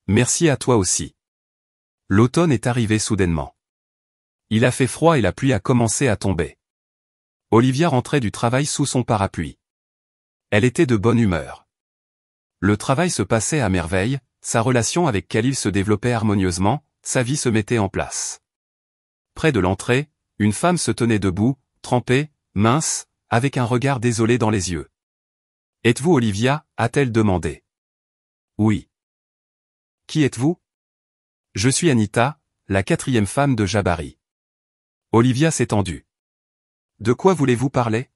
Merci à toi aussi. L'automne est arrivé soudainement. Il a fait froid et la pluie a commencé à tomber. Olivia rentrait du travail sous son parapluie. Elle était de bonne humeur. Le travail se passait à merveille, sa relation avec Khalil se développait harmonieusement, sa vie se mettait en place. Près de l'entrée, une femme se tenait debout, trempée, mince, avec un regard désolé dans les yeux. « Êtes-vous Olivia ?» a-t-elle demandé. Oui. Qui êtes-vous? Je suis Anita, la 4e femme de Jabari. Olivia s'est tendue. De quoi voulez-vous parler?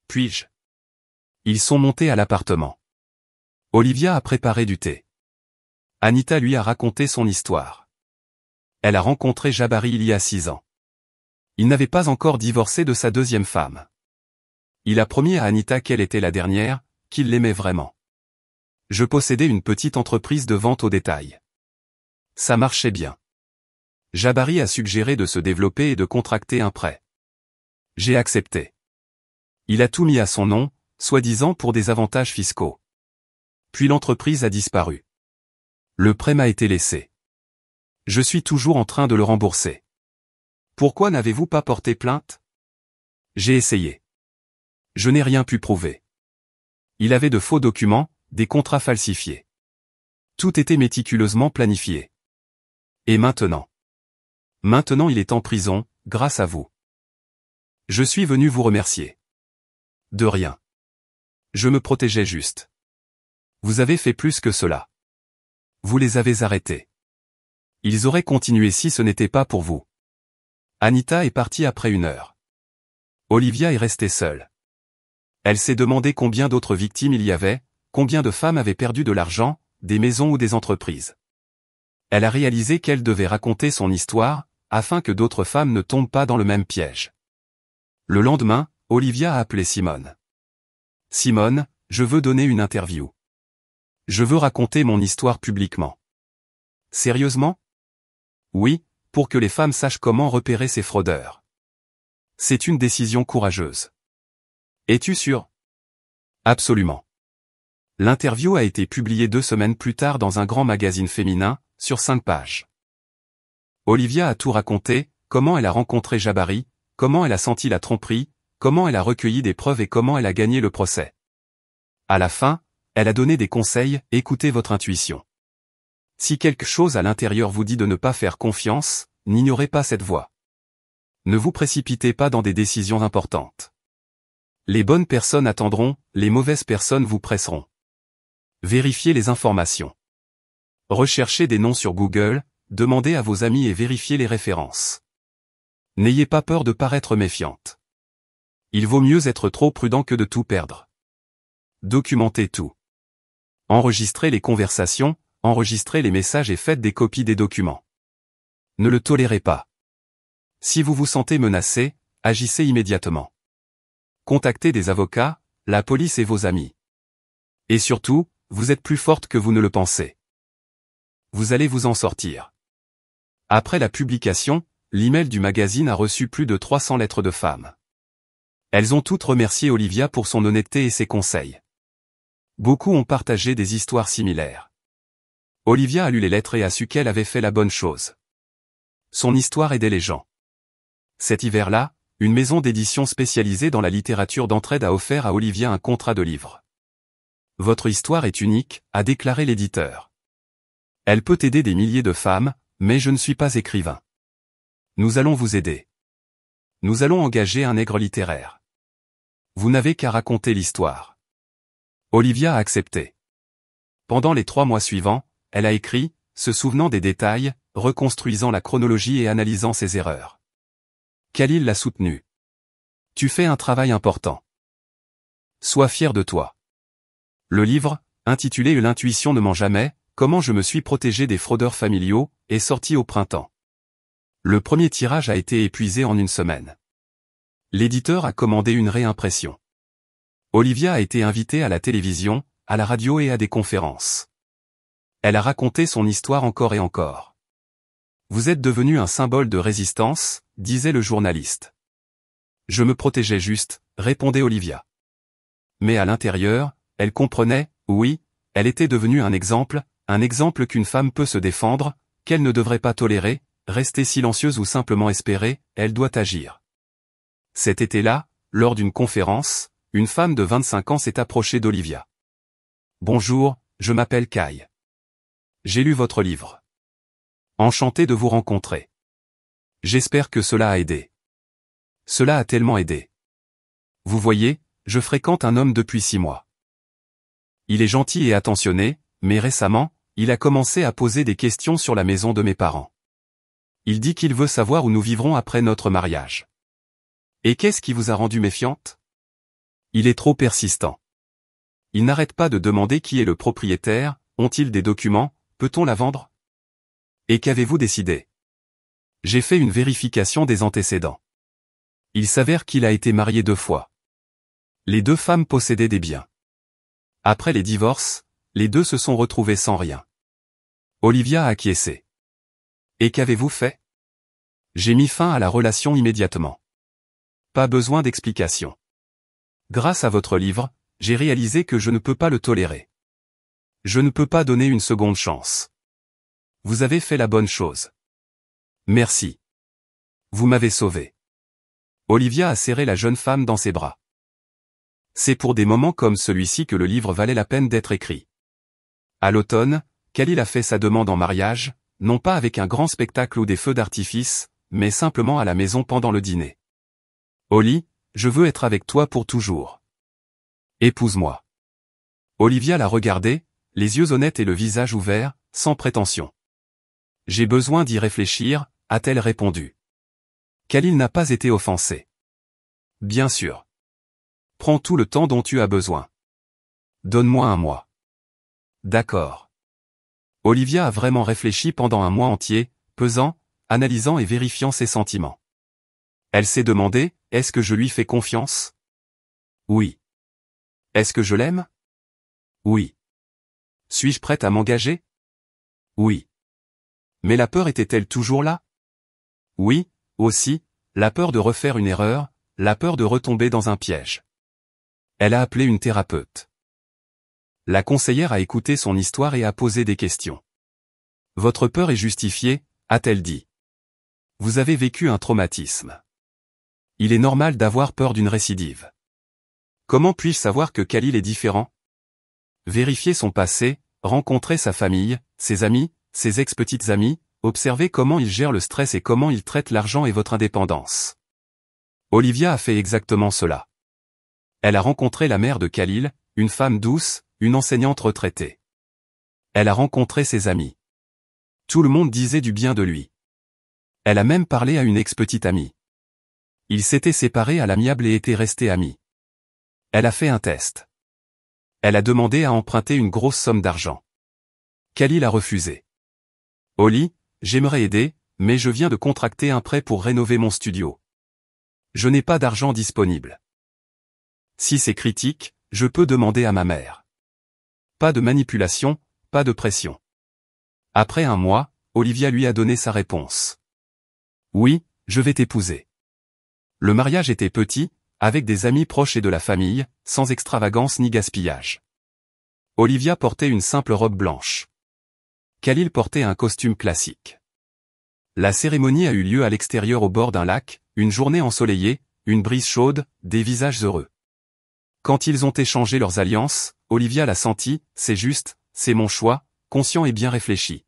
Puis-je? Ils sont montés à l'appartement. Olivia a préparé du thé. Anita lui a raconté son histoire. Elle a rencontré Jabari il y a 6 ans. Il n'avait pas encore divorcé de sa 2e femme. Il a promis à Anita qu'elle était la dernière, qu'il l'aimait vraiment. Je possédais une petite entreprise de vente au détail. Ça marchait bien. Jabari a suggéré de se développer et de contracter un prêt. J'ai accepté. Il a tout mis à son nom, soi-disant pour des avantages fiscaux. Puis l'entreprise a disparu. Le prêt m'a été laissé. Je suis toujours en train de le rembourser. Pourquoi n'avez-vous pas porté plainte? J'ai essayé. Je n'ai rien pu prouver. Il avait de faux documents, des contrats falsifiés. Tout était méticuleusement planifié. Et maintenant? Maintenant il est en prison, grâce à vous. Je suis venu vous remercier. De rien. Je me protégeais juste. Vous avez fait plus que cela. Vous les avez arrêtés. Ils auraient continué si ce n'était pas pour vous. Anita est partie après 1 heure. Olivia est restée seule. Elle s'est demandé combien d'autres victimes il y avait, combien de femmes avaient perdu de l'argent, des maisons ou des entreprises. Elle a réalisé qu'elle devait raconter son histoire, afin que d'autres femmes ne tombent pas dans le même piège. Le lendemain, Olivia a appelé Simone. Simone, je veux donner une interview. Je veux raconter mon histoire publiquement. Sérieusement? Oui, pour que les femmes sachent comment repérer ces fraudeurs. C'est une décision courageuse. Es-tu sûr? Absolument. L'interview a été publiée 2 semaines plus tard dans un grand magazine féminin, sur 5 pages. Olivia a tout raconté, comment elle a rencontré Jabari, comment elle a senti la tromperie, comment elle a recueilli des preuves et comment elle a gagné le procès. À la fin, elle a donné des conseils, écoutez votre intuition. Si quelque chose à l'intérieur vous dit de ne pas faire confiance, n'ignorez pas cette voix. Ne vous précipitez pas dans des décisions importantes. Les bonnes personnes attendront, les mauvaises personnes vous presseront. Vérifiez les informations. Recherchez des noms sur Google, demandez à vos amis et vérifiez les références. N'ayez pas peur de paraître méfiante. Il vaut mieux être trop prudent que de tout perdre. Documentez tout. Enregistrez les conversations, enregistrez les messages et faites des copies des documents. Ne le tolérez pas. Si vous vous sentez menacé, agissez immédiatement. Contactez des avocats, la police et vos amis. Et surtout, vous êtes plus forte que vous ne le pensez. Vous allez vous en sortir. Après la publication, l'email du magazine a reçu plus de 300 lettres de femmes. Elles ont toutes remercié Olivia pour son honnêteté et ses conseils. Beaucoup ont partagé des histoires similaires. Olivia a lu les lettres et a su qu'elle avait fait la bonne chose. Son histoire aidait les gens. Cet hiver-là, une maison d'édition spécialisée dans la littérature d'entraide a offert à Olivia un contrat de livre. Votre histoire est unique, a déclaré l'éditeur. Elle peut aider des milliers de femmes, mais je ne suis pas écrivain. Nous allons vous aider. Nous allons engager un nègre littéraire. Vous n'avez qu'à raconter l'histoire. Olivia a accepté. Pendant les 3 mois suivants, elle a écrit, se souvenant des détails, reconstruisant la chronologie et analysant ses erreurs. Khalil l'a soutenue. Tu fais un travail important. Sois fier de toi. Le livre, intitulé L'intuition ne ment jamais, comment je me suis protégé des fraudeurs familiaux, est sorti au printemps. Le premier tirage a été épuisé en 1 semaine. L'éditeur a commandé une réimpression. Olivia a été invitée à la télévision, à la radio et à des conférences. Elle a raconté son histoire encore et encore. Vous êtes devenu un symbole de résistance, disait le journaliste. Je me protégeais juste, répondait Olivia. Mais à l'intérieur, elle comprenait, oui, elle était devenue un exemple qu'une femme peut se défendre, qu'elle ne devrait pas tolérer, rester silencieuse ou simplement espérer, elle doit agir. Cet été-là, lors d'une conférence, une femme de 25 ans s'est approchée d'Olivia. Bonjour, je m'appelle Kai. J'ai lu votre livre. Enchanté de vous rencontrer. J'espère que cela a aidé. Cela a tellement aidé. Vous voyez, je fréquente un homme depuis 6 mois. Il est gentil et attentionné, mais récemment, il a commencé à poser des questions sur la maison de mes parents. Il dit qu'il veut savoir où nous vivrons après notre mariage. Et qu'est-ce qui vous a rendu méfiante? Il est trop persistant. Il n'arrête pas de demander qui est le propriétaire, ont-ils des documents, peut-on la vendre? Et qu'avez-vous décidé? J'ai fait une vérification des antécédents. Il s'avère qu'il a été marié 2 fois. Les 2 femmes possédaient des biens. Après les divorces, les 2 se sont retrouvés sans rien. Olivia a acquiescé. Et qu'avez-vous fait? J'ai mis fin à la relation immédiatement. Pas besoin d'explication. Grâce à votre livre, j'ai réalisé que je ne peux pas le tolérer. Je ne peux pas donner une seconde chance. Vous avez fait la bonne chose. Merci. Vous m'avez sauvé. Olivia a serré la jeune femme dans ses bras. C'est pour des moments comme celui-ci que le livre valait la peine d'être écrit. À l'automne, Khalil a fait sa demande en mariage, non pas avec un grand spectacle ou des feux d'artifice, mais simplement à la maison pendant le dîner. Oli, je veux être avec toi pour toujours. Épouse-moi. Olivia l'a regardé, les yeux honnêtes et le visage ouvert, sans prétention. J'ai besoin d'y réfléchir, a-t-elle répondu. Khalil n'a pas été offensé. Bien sûr. Prends tout le temps dont tu as besoin. Donne-moi 1 mois. D'accord. Olivia a vraiment réfléchi pendant 1 mois entier, pesant, analysant et vérifiant ses sentiments. Elle s'est demandé, est-ce que je lui fais confiance? Oui. Est-ce que je l'aime? Oui. Suis-je prête à m'engager? Oui. Mais la peur était-elle toujours là? Oui, aussi, la peur de refaire une erreur, la peur de retomber dans un piège. Elle a appelé une thérapeute. La conseillère a écouté son histoire et a posé des questions. Votre peur est justifiée, a-t-elle dit. Vous avez vécu un traumatisme. Il est normal d'avoir peur d'une récidive. Comment puis-je savoir que Khalil est différent? Vérifier son passé, rencontrer sa famille, ses amis, ses ex-petites amies, observer comment il gère le stress et comment il traite l'argent et votre indépendance. Olivia a fait exactement cela. Elle a rencontré la mère de Khalil, une femme douce, une enseignante retraitée. Elle a rencontré ses amis. Tout le monde disait du bien de lui. Elle a même parlé à une ex-petite amie. Ils s'étaient séparés à l'amiable et étaient restés amis. Elle a fait un test. Elle a demandé à emprunter une grosse somme d'argent. Khalil a refusé. Oli, j'aimerais aider, mais je viens de contracter un prêt pour rénover mon studio. Je n'ai pas d'argent disponible. Si c'est critique, je peux demander à ma mère. Pas de manipulation, pas de pression. Après 1 mois, Olivia lui a donné sa réponse. Oui, je vais t'épouser. Le mariage était petit, avec des amis proches et de la famille, sans extravagance ni gaspillage. Olivia portait une simple robe blanche. Khalil portait un costume classique. La cérémonie a eu lieu à l'extérieur au bord d'un lac, une journée ensoleillée, une brise chaude, des visages heureux. Quand ils ont échangé leurs alliances, Olivia l'a senti, c'est juste, c'est mon choix, conscient et bien réfléchi.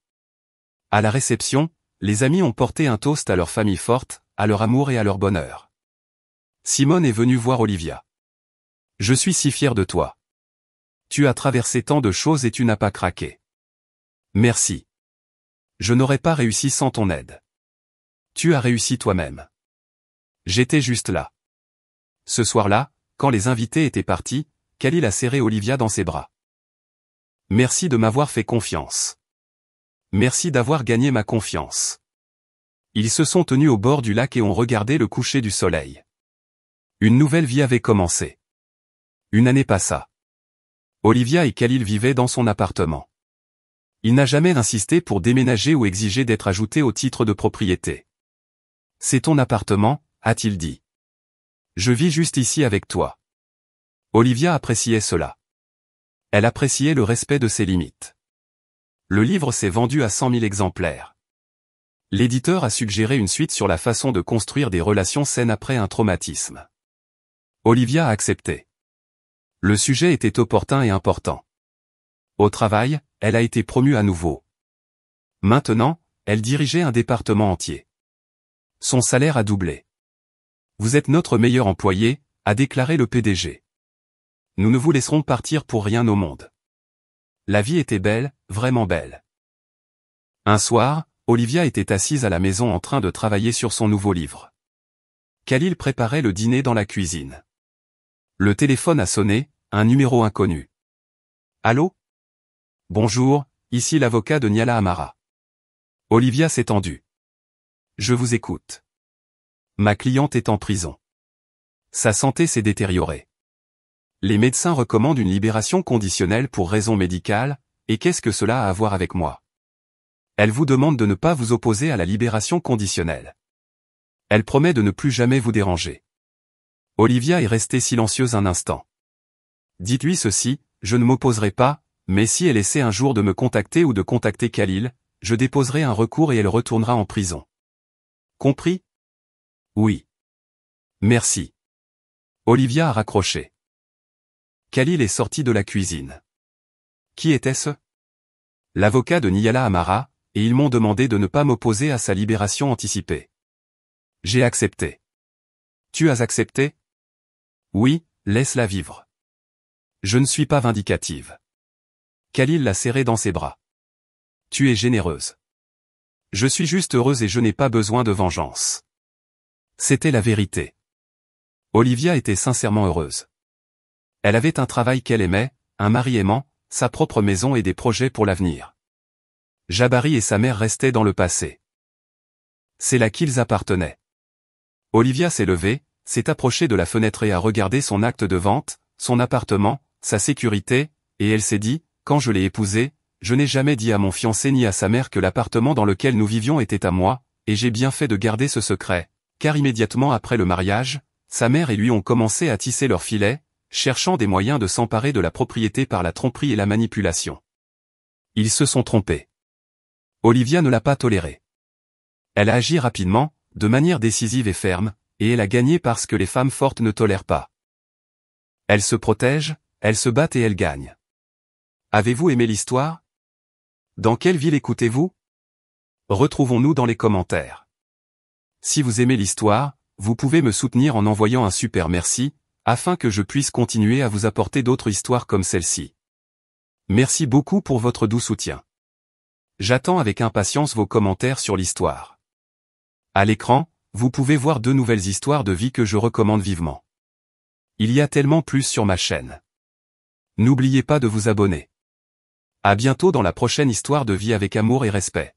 À la réception, les amis ont porté un toast à leur famille forte, à leur amour et à leur bonheur. Simone est venue voir Olivia. Je suis si fier de toi. Tu as traversé tant de choses et tu n'as pas craqué. Merci. Je n'aurais pas réussi sans ton aide. Tu as réussi toi-même. J'étais juste là. Ce soir-là, quand les invités étaient partis, Khalil a serré Olivia dans ses bras. Merci de m'avoir fait confiance. Merci d'avoir gagné ma confiance. Ils se sont tenus au bord du lac et ont regardé le coucher du soleil. Une nouvelle vie avait commencé. 1 année passa. Olivia et Khalil vivaient dans son appartement. Il n'a jamais insisté pour déménager ou exiger d'être ajouté au titre de propriété. C'est ton appartement, a-t-il dit. Je vis juste ici avec toi. Olivia appréciait cela. Elle appréciait le respect de ses limites. Le livre s'est vendu à 100 000 exemplaires. L'éditeur a suggéré une suite sur la façon de construire des relations saines après un traumatisme. Olivia a accepté. Le sujet était opportun et important. Au travail, elle a été promue à nouveau. Maintenant, elle dirigeait un département entier. Son salaire a doublé. Vous êtes notre meilleur employé, a déclaré le PDG. Nous ne vous laisserons partir pour rien au monde. La vie était belle, vraiment belle. Un soir, Olivia était assise à la maison en train de travailler sur son nouveau livre. Khalil préparait le dîner dans la cuisine. Le téléphone a sonné, un numéro inconnu. Allô? Bonjour, ici l'avocat de Niala Amara. Olivia s'est tendue. Je vous écoute. Ma cliente est en prison. Sa santé s'est détériorée. Les médecins recommandent une libération conditionnelle pour raison médicale, et qu'est-ce que cela a à voir avec moi? Elle vous demande de ne pas vous opposer à la libération conditionnelle. Elle promet de ne plus jamais vous déranger. Olivia est restée silencieuse un instant. Dites-lui ceci, je ne m'opposerai pas, mais si elle essaie un jour de me contacter ou de contacter Khalil, je déposerai un recours et elle retournera en prison. Compris? Oui. Merci. Olivia a raccroché. Khalil est sorti de la cuisine. Qui était-ce? L'avocat de Niala Amara, et ils m'ont demandé de ne pas m'opposer à sa libération anticipée. J'ai accepté. Tu as accepté? Oui, laisse-la vivre. Je ne suis pas vindicative. Khalil l'a serrée dans ses bras. Tu es généreuse. Je suis juste heureuse et je n'ai pas besoin de vengeance. C'était la vérité. Olivia était sincèrement heureuse. Elle avait un travail qu'elle aimait, un mari aimant, sa propre maison et des projets pour l'avenir. Jabari et sa mère restaient dans le passé. C'est là qu'ils appartenaient. Olivia s'est levée, s'est approchée de la fenêtre et a regardé son acte de vente, son appartement, sa sécurité, et elle s'est dit, quand je l'ai épousé, je n'ai jamais dit à mon fiancé ni à sa mère que l'appartement dans lequel nous vivions était à moi, et j'ai bien fait de garder ce secret, car immédiatement après le mariage, sa mère et lui ont commencé à tisser leur filet, cherchant des moyens de s'emparer de la propriété par la tromperie et la manipulation. Ils se sont trompés. Olivia ne l'a pas toléré. Elle a agi rapidement, de manière décisive et ferme, et elle a gagné parce que les femmes fortes ne tolèrent pas. Elles se protègent, elles se battent et elles gagnent. Avez-vous aimé l'histoire? Dans quelle ville écoutez-vous? Retrouvons-nous dans les commentaires. Si vous aimez l'histoire, vous pouvez me soutenir en envoyant un super merci, afin que je puisse continuer à vous apporter d'autres histoires comme celle-ci. Merci beaucoup pour votre doux soutien. J'attends avec impatience vos commentaires sur l'histoire. À l'écran, vous pouvez voir 2 nouvelles histoires de vie que je recommande vivement. Il y a tellement plus sur ma chaîne. N'oubliez pas de vous abonner. À bientôt dans la prochaine histoire de vie avec amour et respect.